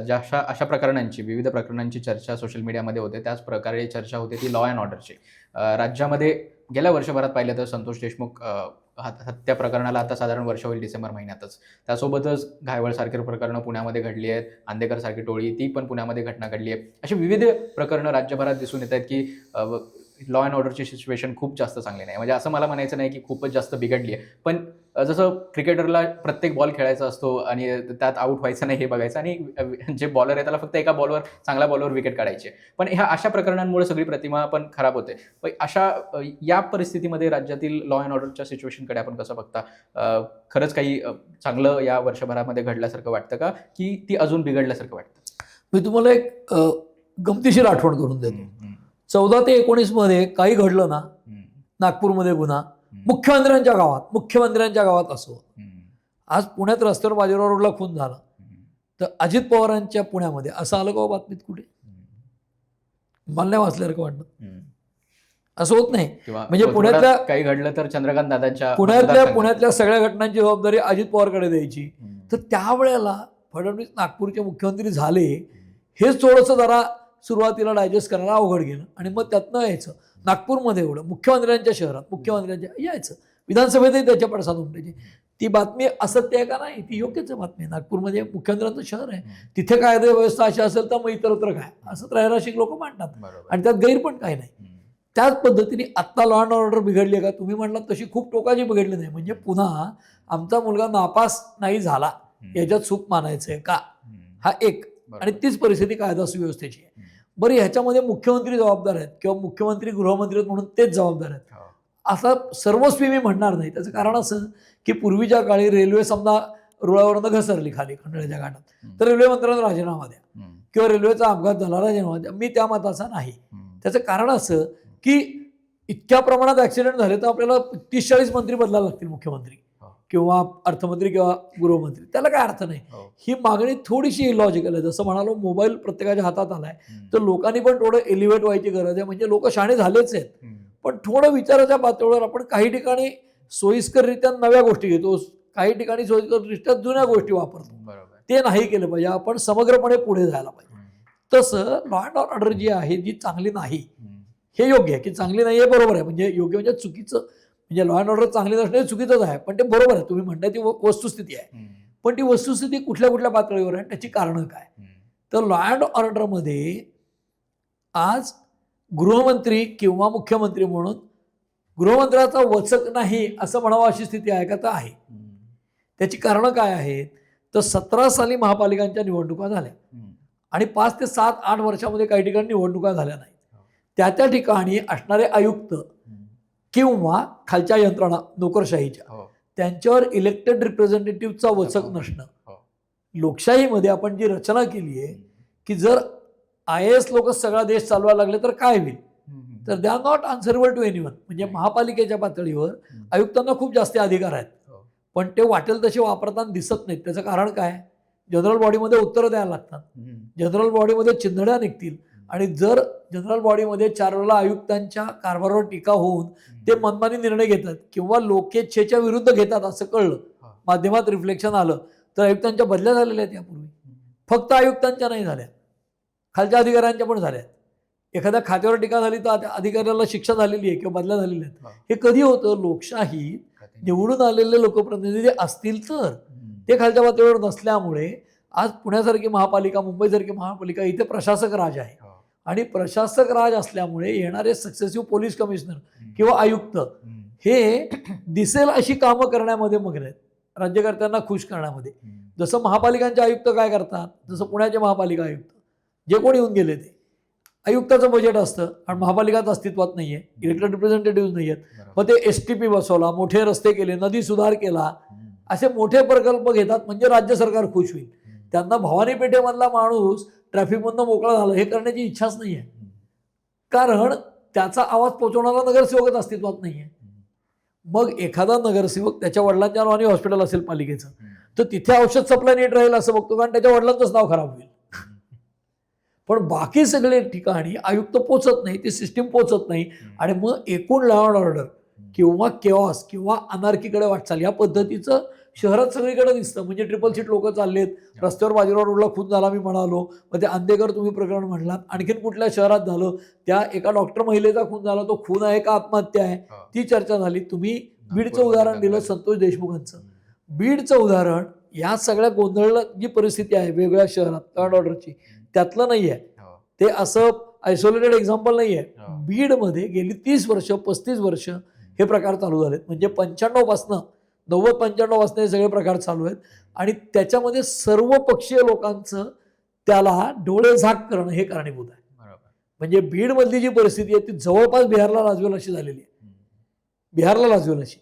अशा प्रकरणांची विविध प्रकरणांची चर्चा सोशल मीडियामध्ये होते त्याच प्रकारे चर्चा होते ती लॉ अँड ऑर्डरची. राज्यामध्ये गेल्या वर्षभरात पाहिलं तर संतोष देशमुख हत्या प्रकरणाला आता साधारण वर्ष होईल डिसेंबर महिन्यातच. त्यासोबतच घायवळसारखी प्रकरणं पुण्यामध्ये घडली आहेत, आंदेकरसारखी टोळी ती पण पुण्यामध्ये घटना घडली आहे. अशी विविध प्रकरणं राज्यभरात दिसून येत आहेत की लॉ अँड ऑर्डरची सिच्युएशन खूप जास्त चांगली नाही. म्हणजे असं मला म्हणायचं नाही की खूपच जास्त बिघडली आहे, पण जसं क्रिकेटरला प्रत्येक बॉल खेळायचा असतो आणि त्यात आऊट व्हायचं नाही हे बघायचं आणि जे बॉलर आहे त्याला फक्त एका बॉलवर चांगल्या बॉलवर विकेट काढायची आहे. पण ह्या अशा प्रकरणांमुळे सगळी प्रतिमा पण खराब होते. पण या परिस्थितीमध्ये राज्यातील लॉ अँड ऑर्डरच्या सिच्युएशनकडे आपण कसं बघता? खरंच काही चांगलं या वर्षभरामध्ये घडल्यासारखं वाटतं का की ती अजून बिघडल्यासारखं वाटतं? मी तुम्हाला एक गमतीशीर आठवण करून देतो. 14 ते 19 मध्ये काही घडलं ना नागपूरमध्ये गुन्हा मुख्यमंत्र्यांच्या गावात असो. आज पुण्यात रस्त्यावर बाजीराव रोडला खून झाला तर अजित पवारांच्या पुण्यामध्ये असं आलं का बातमीत कुठे? मला नाही वाचल्यासारखं वाटतं. असं होत नाही. म्हणजे पुण्यातल्या काही घडलं तर चंद्रकांत दादांच्या पुण्यातल्या सगळ्या घटनांची जबाबदारी अजित पवारकडे द्यायची. तर त्यावेळेला फडणवीस नागपूरचे मुख्यमंत्री झाले हेच थोडंसं जरा सुरुवातीला डायजेस्ट करायला अवघड गेलं आणि मग त्यातनं यायचं नागपूरमध्ये एवढं मुख्यमंत्र्यांच्या शहरात मुख्यमंत्र्यांच्या यायचं विधानसभेतही त्याच्या पडसाद उमटायची. ती बातमी असत्य आहे का नाही? ती योग्यच बातमी आहे. नागपूरमध्ये मुख्यमंत्र्यांचं शहर आहे, तिथे कायदा व्यवस्था अशी असेल तर मग इतरत्र काय असं त्रैराशिक लोक मांडतात आणि त्यात गैर पण काही नाही. त्याच पद्धतीने आत्ता लॉ अँड ऑर्डर बिघडली का तुम्ही म्हटलात तशी खूप टोकाची बिघडली नाही. म्हणजे पुन्हा आमचा मुलगा नापास नाही झाला याच्यात चूक मानायचं आहे का? हा एक. आणि तीच परिस्थिती कायदा सुव्यवस्थेची आहे. बरं ह्याच्यामध्ये मुख्यमंत्री जबाबदार आहेत किंवा मुख्यमंत्री गृहमंत्री आहेत म्हणून तेच जबाबदार आहेत असं सर्वस्वी मी म्हणणार नाही. त्याचं कारण असं की पूर्वीच्या काळी रेल्वे समजा रुळावरनं घसरली खाली खंडाळ्याच्या घाटात तर रेल्वे मंत्र्यांना राजीनामा द्या किंवा रेल्वेचा अपघात झाला राजीनामा द्या. मी त्या मताचा नाही. त्याचं कारण असं की इतक्या प्रमाणात ऍक्सिडेंट झाले तर आपल्याला 30-40 मंत्री बदलायला लागतील मुख्यमंत्री किंवा अर्थमंत्री किंवा गृहमंत्री. त्याला काय अर्थ नाही. ही मागणी थोडीशी इलॉजिकल आहे. जसं म्हणालो मोबाईल प्रत्येकाच्या हातात आलाय तर लोकांनी पण थोडं एलिव्हेट व्हायची गरज आहे. म्हणजे लोक शहाणे झालेच आहेत पण थोडं विचाराच्या पातळीवर आपण काही ठिकाणी सोयीस्कररित्या नव्या गोष्टी घेतो, काही ठिकाणी सोयीस्कररित्या जुन्या गोष्टी वापरतो. ते नाही केलं पाहिजे. आपण समग्रपणे पुढे जायला पाहिजे. तसं लॉ अँड ऑर्डर जी आहे जी चांगली नाही हे योग्य आहे की चांगली नाही हे बरोबर आहे. म्हणजे योग्य म्हणजे चुकीचं म्हणजे लॉ अँड ऑर्डर चांगली नसणे चुकीचंच आहे पण ते बरोबर आहे. तुम्ही म्हणताय ती वस्तुस्थिती आहे पण ती वस्तुस्थिती कुठल्या कुठल्या पातळीवर आहे त्याची कारणं काय? तर लॉ अँड ऑर्डरमध्ये आज गृहमंत्री किंवा मुख्यमंत्री म्हणून गृहमंत्र्याचा वचक नाही असं म्हणावं अशी स्थिती आहे का? तर आहे. त्याची कारणं काय आहेत? तर 17 साली महापालिकांच्या निवडणुका झाल्या आणि 5 ते 7-8 वर्षामध्ये काही ठिकाणी निवडणुका झाल्या नाही. त्या ठिकाणी असणारे आयुक्त किंवा खालच्या यंत्रणा नोकरशाहीच्या त्यांच्यावर इलेक्टेड रिप्रेझेंटेटिव्हचा वचक नसणं. लोकशाहीमध्ये आपण जी रचना केली आहे की जर IAS लोक सगळा देश चालवायला लागले तर काय होईल? तर they are not answerable to anyone. म्हणजे महापालिकेच्या पातळीवर आयुक्तांना खूप जास्त अधिकार आहेत पण ते वाटेल तसे वापरताना दिसत नाहीत. त्याचं कारण काय? जनरल बॉडीमध्ये उत्तरं द्यायला लागतात. जनरल बॉडीमध्ये चिंधड्या निघतील आणि जर जनरल बॉडीमध्ये 4 वेळा आयुक्तांच्या कारभारावर टीका होऊन ते मनमानी निर्णय घेतात किंवा लोकेच्छेच्या विरुद्ध घेतात असं कळलं, माध्यमात रिफ्लेक्शन आलं तर आयुक्तांच्या बदल्या झालेल्या आहेत यापूर्वी. फक्त आयुक्तांच्या नाही झाल्या, खालच्या अधिकाऱ्यांच्या पण झाल्या. एखाद्या खात्यावर टीका झाली तर अधिकाऱ्याला शिक्षा झालेली आहे किंवा बदल्या झालेल्या आहेत. हे कधी होतं? लोकशाही निवडून आलेले लोकप्रतिनिधी असतील तर. ते खालच्या पातळीवर नसल्यामुळे आज पुण्यासारखी महापालिका मुंबईसारखी महापालिका इथे प्रशासक राज आहे आणि प्रशासक राज असल्यामुळे येणारे सक्सेसिव्ह पोलीस कमिशनर किंवा आयुक्त हे दिसेल अशी कामं करण्यामध्ये मग्न आहेत, राज्यकर्त्यांना खुश करण्यामध्ये. जसं महापालिकांचे आयुक्त काय करतात, जसं पुण्याचे महापालिका आयुक्त जे कोणी येऊन गेले ते आयुक्ताचं बजेट असतं आणि महापालिकाच अस्तित्वात नाहीये, इलेक्टेड रिप्रेझेंटेटिव्ह नाही आहेत. मग ते STP बसवला, मोठे रस्ते केले, नदी सुधार केला, असे मोठे प्रकल्प घेतात म्हणजे राज्य सरकार खुश होईल. त्यांना भवानी पेठेमधला माणूस ट्रॅफिकमधनं मोकळा झाला हे करण्याची इच्छाच नाही आहे कारण त्याचा आवाज पोहोचवणारा नगरसेवकच अस्तित्वात नाही आहे. मग एखादा नगरसेवक त्याच्या वडिलांच्या नावाने हॉस्पिटल असेल पालिकेचं, तर तिथे औषध सप्लाय नीट राहील असं बघतो, कारण त्याच्या वडिलांचंच नाव खराब होईल. पण बाकी सगळे ठिकाणी आयुक्त पोचत नाही, ती सिस्टीम पोचत नाही, आणि मग एकूण लॉ अँड ऑर्डर किंवा केऑस किंवा अनार्कीकडे वाटचाल या पद्धतीचं शहरात सगळीकडे दिसतं. म्हणजे ट्रिपल सीट लोक चाललेत, रस्त्यावर बाजीराव रोडला खून झाला मी म्हणालो, मग ते अंधेकर तुम्ही प्रकरण म्हणलात, आणखीन कुठल्या शहरात झालं, त्या एका डॉक्टर महिलेचा खून झाला, तो खून आहे का आत्महत्या आहे ती चर्चा झाली. तुम्ही बीडचं उदाहरण दिलं संतोष देशमुखांचं. बीडचं उदाहरण या सगळ्या गोंधळ जी परिस्थिती आहे वेगवेगळ्या शहरात लॉ अँड ऑर्डरची, त्यातलं नाही आहे. ते असं आयसोलेटेड एक्झाम्पल नाही आहे. बीडमध्ये गेली 30 वर्ष 35 वर्ष हे प्रकार चालू झालेत. म्हणजे 95 पासनं 90-95 पासून हे सगळे प्रकार चालू आहेत, आणि त्याच्यामध्ये सर्व पक्षीय लोकांचं त्याला डोळे झाक करणं हे कारणीभूत आहे. म्हणजे बीडमधली जी परिस्थिती आहे ती जवळपास बिहारला लाजवेल अशी झालेली आहे, बिहारला लाजवेल अशी,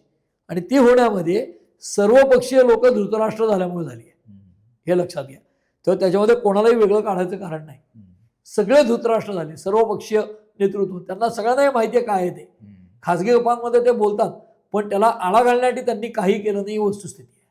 आणि ती होण्यामध्ये सर्व पक्षीय लोक धृतराष्ट्र झाल्यामुळे झाली आहे, हे लक्षात घ्या. तर त्याच्यामध्ये कोणालाही वेगळं काढायचं कारण नाही. सगळे धृतराष्ट्र झाले, सर्व पक्षीय नेतृत्व, त्यांना सगळ्यांना हे माहिती आहे काय आहे ते. खासगी गप्पांमध्ये ते बोलतात, पण त्याला आळा घालण्यासाठी त्यांनी काही केलं नाही, ही वस्तुस्थिती आहे.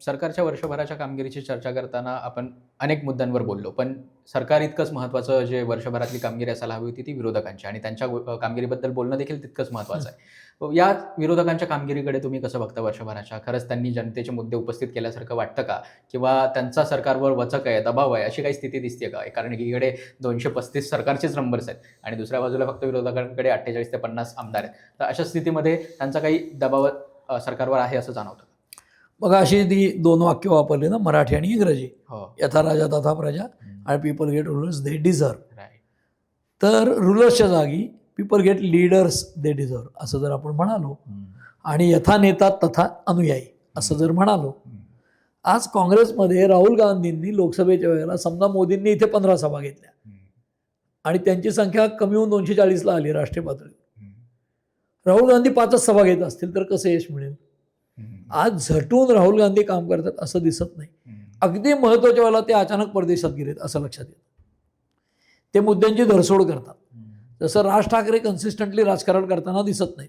सरकारच्या वर्षभराच्या कामगिरीची चर्चा करताना आपण अनेक मुद्द्यांवर बोललो, पण सरकार इतकंच महत्त्वाचं जे वर्षभरातली कामगिरी असायला हवी होती ती विरोधकांची, आणि त्यांच्या कामगिरीबद्दल बोलणं देखील तितकंच महत्त्वाचं आहे. या विरोधकांच्या कामगिरीकडे तुम्ही कसं बघता वर्षभराच्या? खरंच त्यांनी जनतेचे मुद्दे उपस्थित केल्यासारखं वाटतं का, किंवा त्यांचा सरकारवर वचक आहे, दबाव आहे, अशी काही स्थिती दिसते का? कारण एकीकडे 235 सरकारचेच नंबर्स आहेत आणि दुसऱ्या बाजूला फक्त विरोधकांकडे 48 ते 50 आमदार आहेत. तर अशा स्थितीमध्ये त्यांचा काही दबाव सरकारवर आहे असं जाणवतं? बघा, अशी ती 2 वाक्य वापरली ना, मराठी आणि इंग्रजी, यथा राजा तथा प्रजा आणि पीपल गेट रूलर्स दे डिझर्व. तर रूलर्सच्या जागी people get leaders they deserve असं जर आपण म्हणालो, आणि यथा नेता तथा अनुयायी असं जर म्हणालो, आज काँग्रेसमध्ये राहुल गांधींनी लोकसभेच्या वेळेला समजा मोदींनी इथे 15 सभा घेतल्या आणि त्यांची संख्या कमी होऊन 240ला आली राष्ट्रीय पातळीवर. राहुल गांधी 5च सभा घेत असतील तर कसं यश मिळेल? आज झटून राहुल गांधी काम करतात असं दिसत नाही. अगदी महत्वाच्या वेळेला ते अचानक परदेशात गेलेत असं लक्षात येतं. ते मुद्द्यांची धरसोड करतात. जसं राज ठाकरे कन्सिस्टंटली राजकारण करताना दिसत नाही.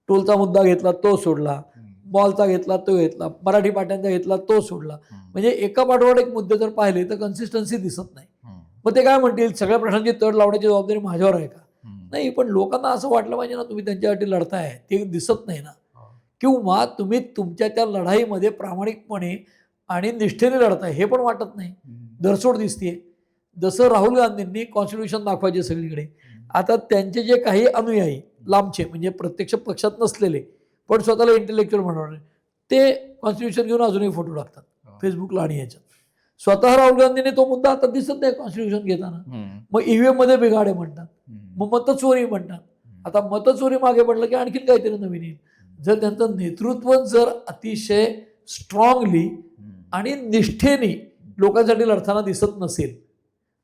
टोलचा मुद्दा घेतला तो सोडला, मॉलचा घेतला तो घेतला, मराठी पाट्यांचा घेतला तो सोडला. म्हणजे एका पाठोपाठ एक मुद्दे जर पाहिले तर कन्सिस्टन्सी दिसत नाही. मग ते काय म्हणतील, सगळ्या प्रश्नांची तड लावण्याची जबाबदारी माझ्यावर आहे का? नाही, पण लोकांना असं वाटलं पाहिजे ना तुम्ही त्यांच्यासाठी लढताय, ते दिसत नाही ना. किंवा तुम्ही तुमच्या त्या लढाईमध्ये प्रामाणिकपणे आणि निष्ठेने लढताय हे पण वाटत नाही, धरसोड दिसते. जसं राहुल गांधींनी कॉन्स्टिट्यूशन दाखवायचे सगळीकडे, आता त्यांचे जे काही अनुयायी लांबचे म्हणजे प्रत्यक्ष पक्षात नसलेले पण स्वतःला इंटेलेक्च्युअल म्हणणार, ते कॉन्स्टिट्यूशन घेऊन अजूनही फोटो टाकतात फेसबुकला आणि याच्यात. स्वतः राहुल गांधीने तो मुद्दा आता दिसत नाही कॉन्स्टिट्यूशन घेताना. मग ईव्हीएम मध्ये बिघाडे म्हणतात, मग मतचोरी म्हणतात. आता मतचोरी मागे पडलं की आणखीन काहीतरी नवीन येईल. जर त्यांचं नेतृत्व जर अतिशय स्ट्रॉंगली आणि निष्ठेने लोकांसाठी लढताना दिसत नसेल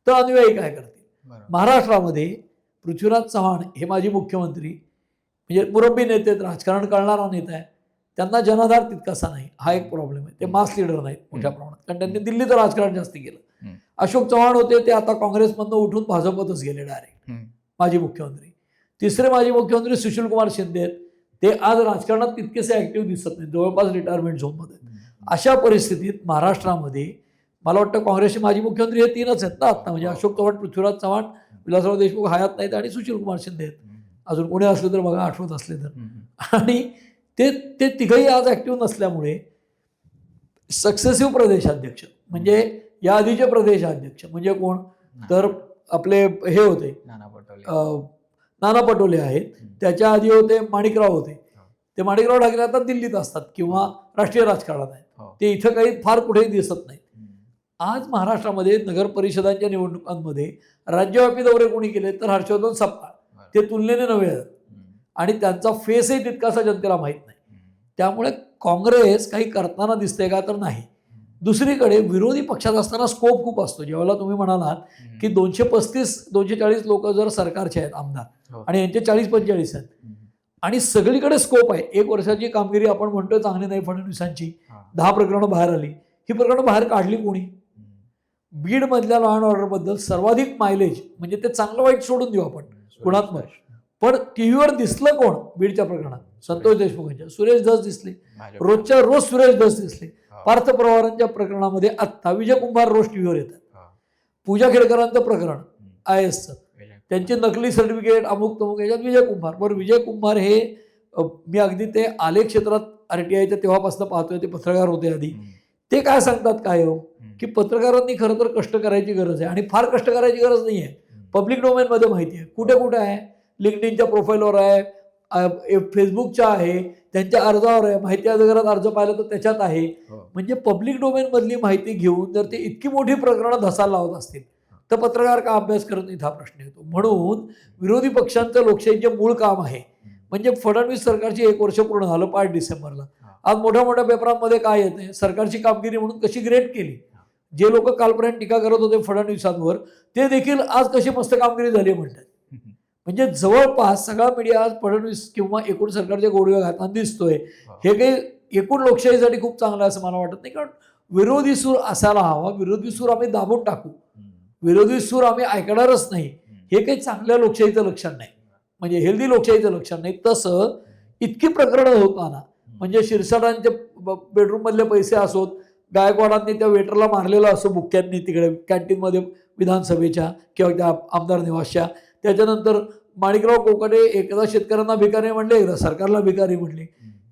तर अनुयायी काय करतील? महाराष्ट्रामध्ये पृथ्वीराज चव्हाण हे माजी मुख्यमंत्री, म्हणजे मुरब्बी नेते, राजकारण कळणारा नेता आहे, त्यांना जनाधार तितकासा नाही, हा एक प्रॉब्लेम आहे. ते मास लीडर नाहीत मोठ्या प्रमाणात, कारण त्यांनी दिल्लीचं राजकारण जास्त केलं. अशोक चव्हाण होते, ते आता काँग्रेसमधनं उठून भाजपतच गेले डायरेक्ट, माजी मुख्यमंत्री. तिसरे माजी मुख्यमंत्री सुशील कुमार शिंदे आहेत, ते आज राजकारणात तितकेसे ऍक्टिव्ह दिसत नाही, जवळपास रिटायरमेंट झोनमध्ये. अशा परिस्थितीत महाराष्ट्रामध्ये मला वाटतं काँग्रेसचे माजी मुख्यमंत्री हे 3च आहेत ना आता, म्हणजे अशोक चव्हाण, पृथ्वीराज चव्हाण, विलासराव देशमुख हयात नाहीत आणि सुशील कुमार शिंदे आहेत. अजून कोणी असले तर बघा, आठवत असले तर. आणि ते तिघही आज ऍक्टिव्ह नसल्यामुळे सक्सेसिव्ह प्रदेशाध्यक्ष म्हणजे या आधीचे प्रदेशाध्यक्ष म्हणजे कोण, तर आपले हे होते नाना पटोले आहेत, त्याच्या आधी होते माणिकराव होते. ते माणिकराव ठाकरे आता दिल्लीत असतात किंवा राष्ट्रीय राजकारणात आहेत, ते इथं काही फार कुठेही दिसत नाहीत. आज महाराष्ट्रामध्ये नगर परिषदांच्या निवडणुकांमध्ये राज्यव्यापी दौरे कोणी केले तर हर्षवर्धन सपकाळ, ते तुलनेने नवे आहेत आणि त्यांचा फेसही तितकासा जनतेला माहीत नाही. त्यामुळे काँग्रेस काही करताना दिसते का तर नाही. दुसरीकडे विरोधी पक्षात असताना स्कोप खूप असतो. जेव्हा तुम्ही म्हणालात की 235-240 लोक जर सरकारचे आहेत आमदार आणि यांचे 40-45 आहेत आणि सगळीकडे स्कोप आहे. 1 वर्षाची कामगिरी आपण म्हणतोय चांगली नाही फडणवीसांची, 10 प्रकरणं बाहेर आली. ही प्रकरणं बाहेर काढली कोणी? बीडमधल्या लॉ अँड ऑर्डरबद्दल सर्वाधिक मायलेज, म्हणजे ते चांगलं वाईट सोडून देऊ आपण गुणात्मक, पण टीव्हीवर दिसलं कोण बीडच्या प्रकरणात? संतोष देशमुखांच्या, सुरेश धस दिसले, भाजप. रोजच्या रोज सुरेश धस दिसले. हो. पार्थ पवारांच्या प्रकरणामध्ये आत्ता विजय कुंभार रोज टीव्हीवर येतात. हो. पूजा खेडकरांचं प्रकरण आय एसचं, विजय. त्यांची नकली सर्टिफिकेट अमुक तमुक, याच्यात विजय कुंभार. बरं, विजय कुंभार हे मी अगदी ते आले क्षेत्रात RTIच्या तेव्हापासून पाहतोय, ते पत्रकार होते आधी. ते काय सांगतात काय हो, की पत्रकारांनी खरं तर कष्ट करायची गरज आहे, आणि फार कष्ट करायची गरज नाही आहे. पब्लिक डोमेनमध्ये माहिती आहे, कुठे कुठे आहे, लिंक्डइनच्या प्रोफाईलवर आहे, फेसबुकच्या आहे, त्यांच्या अर्जावर आहे, माहिती अधिकारात अर्ज पाहिला तर त्याच्यात आहे. हो. म्हणजे पब्लिक डोमेनमधली माहिती घेऊन जर ते इतकी मोठी प्रकरणं धसायला लावत असतील तर पत्रकार का अभ्यास करत नाहीत हा प्रश्न येतो. म्हणून विरोधी पक्षांचं लोकशाहीचे मूळ काम आहे. म्हणजे फडणवीस सरकारची 1 वर्ष पूर्ण झालं 5 डिसेंबरला. आज मोठ्या मोठ्या पेपरांमध्ये काय येते, सरकारची कामगिरी म्हणून कशी ग्रेट केली. जे लोक कालपर्यंत टीका करत होते फडणवीसांवर, ते देखील आज कशी मस्त कामगिरी झाली म्हणतात. म्हणजे जवळपास सगळा मीडिया आज फडणवीस किंवा एकूण सरकारच्या गोडव्या घालताना दिसतोय. हे काही एकूण लोकशाहीसाठी खूप चांगलं आहे असं मला वाटत नाही. कारण विरोधी सूर असायला हवा, विरोधी सूर आम्ही दाबून टाकू, विरोधी सूर आम्ही ऐकणारच नाही, हे काही चांगल्या लोकशाहीचं लक्षण नाही, म्हणजे हेल्दी लोकशाहीचं लक्षण नाही. तसं इतकी प्रकरणं होताना, म्हणजे शिरसाटांचे बेडरूम मधले पैसे असोत, गायकवाडांनी त्या वेटरला मारलेलं असो मुख्यांनी तिकडे कॅन्टीनमध्ये विधानसभेच्या किंवा त्या आमदार निवासच्या, त्याच्यानंतर माणिकराव कोकाटे एकदा शेतकऱ्यांना भिकारी म्हणले, एकदा सरकारला भिकारी म्हणले.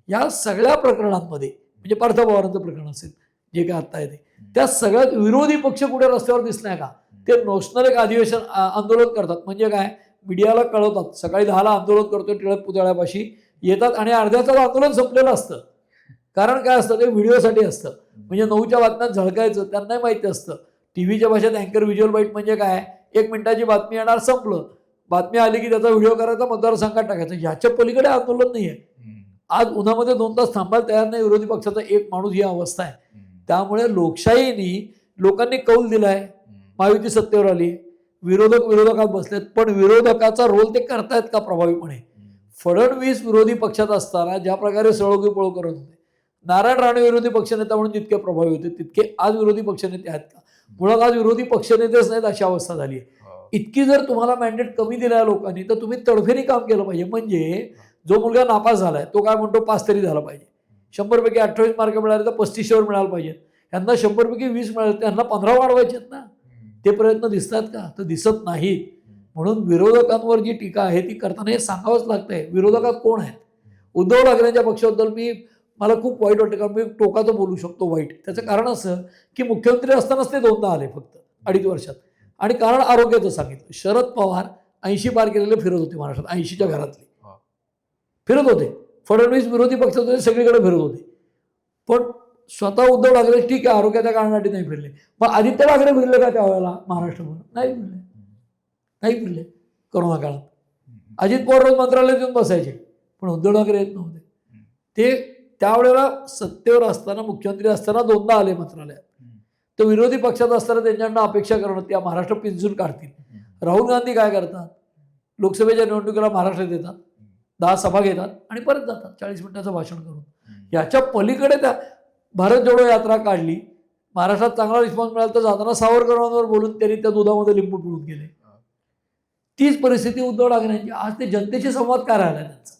या सगळ्या प्रकरणांमध्ये, म्हणजे पार्थ पवारांचं प्रकरण असेल जे काय आत्ता आहे, त्या सगळ्यात विरोधी पक्ष कुठे रस्त्यावर दिसलाय का? ते नॅशनल एक अधिवेशन आंदोलन करतात. म्हणजे काय, मीडियाला कळवतात सकाळी 10ला आंदोलन करतोय टिळक पुतळ्यापाशी, येतात आणि अर्ध्याचं आंदोलन संपलेलं असतं. कारण काय असतं, ते व्हिडिओसाठी असतं. म्हणजे 9च्या बातम्यात झळकायचं त्यांनाही माहिती असतं. टीव्हीच्या भाषेत अँकर व्हिज्युअल बाईट म्हणजे काय, 1 मिनिटाची बातमी येणार, संपलं. बातमी आली की त्याचा व्हिडिओ करायचा, मतदारसंघात टाकायचं. ह्याच्या पलीकडे आंदोलन नाही आहे. आज उन्हामध्ये 2 तास थांबायला तयार नाही विरोधी पक्षाचा एक माणूस, ही अवस्था आहे. त्यामुळे लोकशाहीनी लोकांनी कौल दिलाय, महायुती सत्तेवर आली, विरोधकात बसलेत, पण विरोधकाचा रोल ते करतायत का प्रभावीपणे? फडणवीस विरोधी पक्षात असताना ज्या प्रकारे सळोगीपळो करत होते, नारायण राणे विरोधी पक्षनेता म्हणून जितके प्रभावी होते तितके आज विरोधी पक्षनेते आहेत का? मुळात आज विरोधी पक्षनेतेच नाहीत अशी अवस्था झाली आहे. इतकी जर तुम्हाला मॅन्डेट कमी दिला लोकांनी तर तुम्ही तडफेने काम केलं पाहिजे. म्हणजे जो मुलगा नापास झालाय तो काय म्हणतो, पास तरी झाला पाहिजे. 100 पैकी 28 मार्क मिळाले तर 35वर मिळायला पाहिजे. यांना 100 पैकी 20 मिळाले, त्यांना 15 वाढवायचे आहेत ना. ते प्रयत्न दिसतात का? तर दिसत नाहीत. म्हणून विरोधकांवर जी टीका आहे ती करताना हे सांगावंच लागतंय, विरोधकात कोण आहेत. उद्धव ठाकरेंच्या पक्षाबद्दल मला खूप वाईट वाटतं, कारण मी टोकाचं बोलू शकतो वाईट. त्याचं कारण असं की मुख्यमंत्री असतानाच ते 2दा आले फक्त 2.5 वर्षात, आणि कारण आरोग्याचं सांगितलं. शरद पवार 80 पार केलेले फिरत होते महाराष्ट्रात, 80च्या घरातले फिरत होते. फडणवीस विरोधी पक्षात होते, सगळीकडे फिरत होते. पण स्वतः उद्धव ठाकरे ठीक आहे आरोग्याच्या कारणासाठी नाही फिरले. मग आदित्य ठाकरे फिरले का त्यावेळेला महाराष्ट्रभर? नाही फिरले करोना काळात. अजित पवार रोज मंत्रालयात येऊन बसायचे, पण उद्धव ठाकरे येत नव्हते. ते त्यावेळेला सत्तेवर असताना, मुख्यमंत्री असताना 2दा आले मंत्रालयात. तर विरोधी पक्षात असताना त्यांच्याकडनं अपेक्षा करणं त्या महाराष्ट्र पिंजून काढतील. राहुल गांधी काय करतात, लोकसभेच्या निवडणुकीला महाराष्ट्रात येतात, 10 सभा घेतात आणि परत जातात 40 मिनिटाचं भाषण करून. याच्या पलीकडे त्या भारत जोडो यात्रा काढली, महाराष्ट्रात चांगला रिस्पॉन्स मिळाला तर जाताना सावरकरांवर बोलून त्यांनी त्या दुधामध्ये लिंबू पिळून गेले. तीच परिस्थिती उद्धव ठाकरेंची. आज ते जनतेशी संवाद काय राहिला त्यांचा?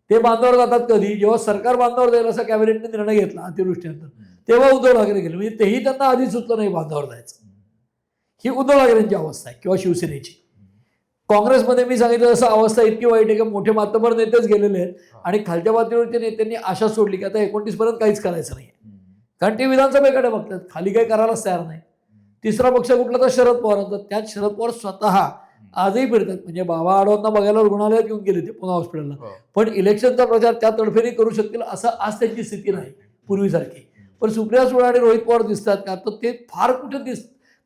ते बांधावर जातात कधी, जेव्हा सरकार बांधावर जाईल असा कॅबिनेटने निर्णय घेतला अतिवृष्टीनंतर, तेव्हा उद्धव ठाकरे गेले. म्हणजे तेही त्यांना आधी सुचलं नाही बांधावर जायचं. ही उद्धव ठाकरेंची अवस्था आहे किंवा शिवसेनेची. काँग्रेसमध्ये मी सांगितलं तसं अवस्था इतकी वाईट आहे की मोठे मातबर नेतेच गेलेले आहेत आणि खालच्या पातळीवरच्या नेत्यांनी आशा सोडली की आता 29 पर्यंत काहीच करायचं नाही, कारण ते विधानसभेकडे बघतात, खाली काही करायलाच तयार नाही. तिसरा पक्ष कुठला तर शरद पवारांचा. त्यात शरद पवार स्वतः आजही फिरतात. म्हणजे बाबा आडवांना बघायला रुग्णालयात घेऊन गेले ते पुन्हा हॉस्पिटलला, पण इलेक्शनचा प्रचार त्या तडफेने करू शकतील असं आज त्यांची स्थिती नाही पूर्वीसारखी. पण सुप्रिया सुळे आणि रोहित पवार दिसतात का, तर ते फार कुठे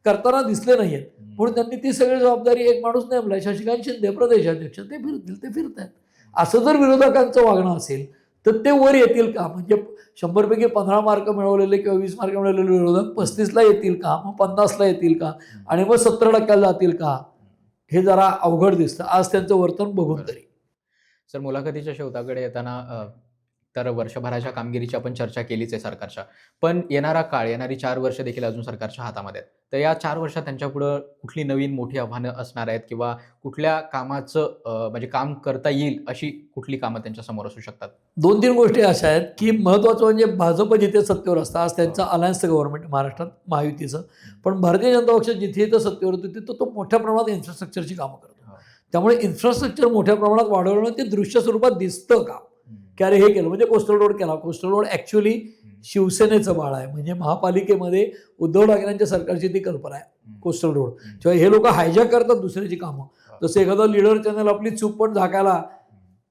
करताना दिसले नाहीयेत. म्हणून त्यांनी ती सगळी जबाबदारी एक माणूस नेमलाय, शशिकांत शिंदे प्रदेशाध्यक्ष. ते फिरतील, ते फिरतात. असं जर विरोधकांचं वागणं असेल तर ते वर येतील का? म्हणजे 100 पैकी 15 मार्क मिळवलेले किंवा 20 मार्क मिळवलेले विरोधक 35ला येतील का, मग 50ला येतील का, आणि मग 70% जातील का? हे जरा अवघड दिसतं आज त्यांचं वर्तन बघून तरी. सर, मुलाखतीच्या शेवटाकडे येताना तर वर्षभराच्या कामगिरीची आपण चर्चा केलीच आहे सरकारच्या. पण येणारा काळ, येणारी 4 वर्ष देखील अजून सरकारच्या हातामध्ये आहेत. तर या 4 वर्षात त्यांच्यापुढं कुठली नवीन मोठी आव्हानं असणार आहेत किंवा कुठल्या कामाचं म्हणजे काम करता येईल अशी कुठली कामं त्यांच्यासमोर असू शकतात? 2-3 गोष्टी अशा आहेत की महत्त्वाचं म्हणजे भाजप जिथे सत्तेवर असतं, आज त्यांचं अलायन्सचं गव्हर्नमेंट महाराष्ट्रात महायुतीचं, पण भारतीय जनता पक्ष जिथे इथं सत्तेवर होतं तिथं तो मोठ्या प्रमाणात इन्फ्रास्ट्रक्चरची कामं करतो. त्यामुळे इन्फ्रास्ट्रक्चर मोठ्या प्रमाणात वाढवलं ते दृश्य स्वरूपात दिसतं का, की अरे हे केलं म्हणजे कोस्टल रोड केला. कोस्टल रोड ॲक्च्युली शिवसेनेचं बाळ आहे, म्हणजे महापालिकेमध्ये उद्धव ठाकरेंच्या सरकारची ती कल्पना आहे कोस्टल रोड. किंवा हे लोक हायजॅक करतात दुसऱ्याची कामं. जसं एखादं लीडर चॅनल आपली चूक पण झाकायला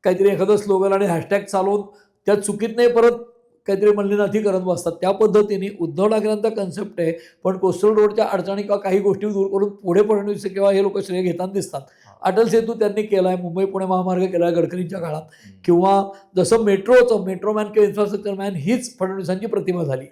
काहीतरी एखादं स्लोगन आणि हॅशटॅग चालवून त्या चुकीत नाही परत काहीतरी मल्लीनाथी करत बसतात. त्या पद्धतीने उद्धव ठाकरेंचा कन्सेप्ट आहे, पण कोस्टल रोडच्या अडचणी किंवा काही गोष्टी दूर करून पुढे फडणवीस किंवा हे लोक श्रेय घेताना दिसतात. अटल सेतू त्यांनी केला आहे, मुंबई पुणे महामार्ग केला आहे गडकरींच्या काळात, किंवा जसं मेट्रो मॅन किंवा इन्फ्रास्ट्रक्चर मॅन हीच फडणवीसांची प्रतिमा झाली.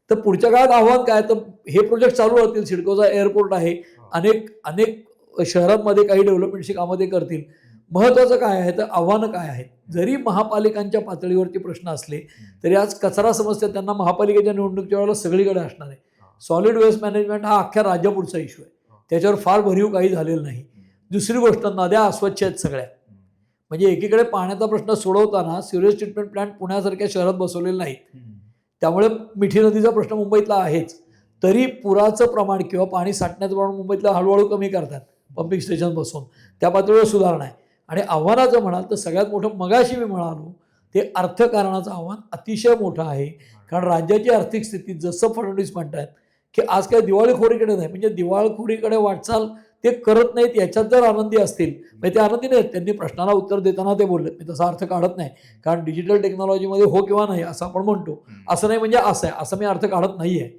तर पुढच्या काळात आव्हान काय, तर हे प्रोजेक्ट चालू राहतील. सिडकोचा एअरपोर्ट आहे, अनेक शहरांमध्ये काही डेव्हलपमेंटची कामं ते करतील. महत्त्वाचं काय आहे तर आव्हानं काय आहेत. जरी महापालिकांच्या पातळीवरती प्रश्न असले तरी आज कचरा समस्या त्यांना महापालिकेच्या निवडणुकीच्या वेळेला सगळीकडे असणार आहे. सॉलिड वेस्ट मॅनेजमेंट हा अख्ख्या राज्यापुढचा इश्यू आहे, त्याच्यावर फार भरीव काही झालेलं नाही. दुसरी गोष्ट, नद्या अस्वच्छ आहेत सगळ्या. म्हणजे एकीकडे पाण्याचा प्रश्न सोडवताना सिवेज ट्रीटमेंट प्लांट पुण्यासारख्या शहरात बसवलेले नाहीत, त्यामुळे मिठी नदीचा प्रश्न मुंबईतला आहेच. तरी पुराचं प्रमाण किंवा पाणी साठण्याचं प्रमाण मुंबईतलं हळूहळू कमी करतात पंपिंग स्टेशन बसवून, त्या पातळीवर सुधारणा आहे. आणि आव्हानाचं म्हणाल तर सगळ्यात मोठं मगाशी मी म्हणालो ते अर्थकारणाचं आव्हान अतिशय मोठं आहे. कारण राज्याची आर्थिक स्थिती जसं फडणवीस म्हणतात की आज काय दिवाळखोरीकडे नाही, म्हणजे दिवाळखोरीकडे वाटचाल ते करत नाहीत. याच्यात जर आनंदी असतील म्हणजे ते आनंदी नाहीत. त्यांनी प्रश्नाला उत्तर देताना ते बोलले, मी तसा अर्थ काढत नाही, कारण डिजिटल टेक्नॉलॉजीमध्ये हो किंवा नाही असं आपण म्हणतो, असं नाही म्हणजे असं आहे, असं मी अर्थ काढत नाही आहे.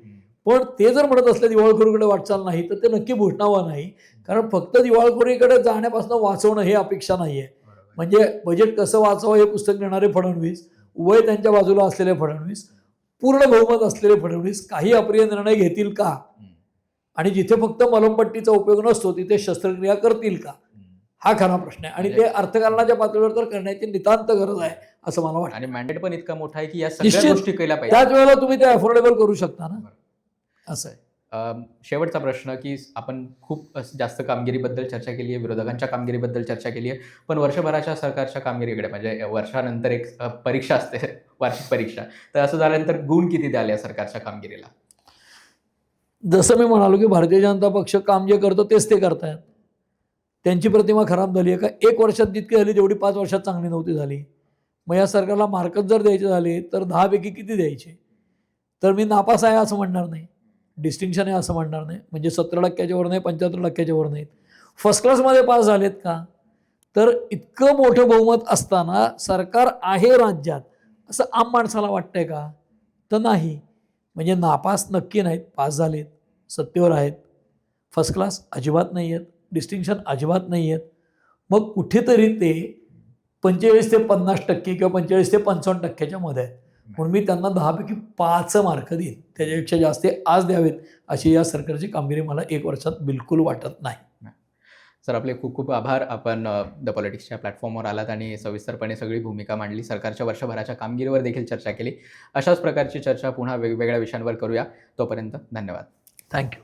पण ते जर म्हणत असले दिवाळखोरीकडे वाटचाल नाही तर ते नक्की भूषणावं नाही. कारण फक्त दिवाळखोरीकडे जाण्यापासून वाचवणं हे अपेक्षा नाही आहे. म्हणजे बजेट कसं वाचवावं हे पुस्तक लिहिणारे फडणवीस, वय त्यांच्या बाजूला असलेले फडणवीस, पूर्ण बहुमत असलेले फडणवीस काही अप्रिय निर्णय घेतील का, आणि जिथे फक्त मलमपट्टीचा उपयोग नसतो तिथे शस्त्रक्रिया करतील का, हा खरा प्रश्न आहे. आणि ते अर्थकारणाच्या पातळीवर तर करण्याची नितांत गरज आहे असं मला वाटतं. आणि मॅन्डेट पण इतका मोठा आहे की या सगळ्या गोष्टी केल्या पाहिजे. त्याच वेळेला तुम्ही ते अफोर्डेबल करू शकता ना, असं आहे. शेवटचा प्रश्न की आपण खूप जास्त कामगिरीबद्दल चर्चा केली आहे, विरोधकांच्या कामगिरीबद्दल चर्चा केली आहे, पण वर्षभराच्या सरकारच्या कामगिरीकडे म्हणजे वर्षानंतर एक परीक्षा असते, वार्षिक परीक्षा, तर असं झाल्यानंतर गुण किती द्याल या सरकारच्या कामगिरीला? जसं मी म्हणालो की भारतीय जनता पक्ष काम जे करतो तेच ते करतायत. त्यांची प्रतिमा खराब झाली आहे का? 1 वर्षात जितकी झाली तेवढी 5 वर्षात चांगली नव्हती झाली. मग या सरकारला मार्कच जर द्यायचे झाले तर 10 पैकी किती द्यायचे? तर मी नापास आहे असं म्हणणार नाही, डिस्टिंक्शन आहे असं म्हणणार नाही. म्हणजे 17% वर नाही, 75% वर नाहीत. फर्स्ट क्लासमध्ये पास झालेत का? तर इतकं मोठं बहुमत असताना सरकार आहे राज्यात असं आम माणसाला वाटतंय का? तर नाही. म्हणजे नापास नक्की नाहीत, पास झालेत, सत्तेवर आहेत. फर्स्ट क्लास अजिबात नाही आहेत, डिस्टिंक्शन अजिबात नाही आहेत. मग कुठेतरी ते 45 ते 50% किंवा 45 ते 55% मध्ये आहेत. म्हणून मी त्यांना 10 पैकी 5 मार्क देईन. त्याच्यापेक्षा जास्त आज द्यावेत अशी या सरकारची कामगिरी मला 1 वर्षात बिलकुल वाटत नाही. सर, आपले खूप खूप आभार. आपण द पॉलिटिक्सच्या प्लॅटफॉर्मवर आलात आणि सविस्तरपणे सगळी भूमिका मांडली. सरकारच्या वर्षभराच्या कामगिरीवर देखील चर्चा केली. अशाच प्रकारची चर्चा पुन्हा वेगवेगळ्या विषयांवर करूया. तोपर्यंत धन्यवाद. थँक्यू.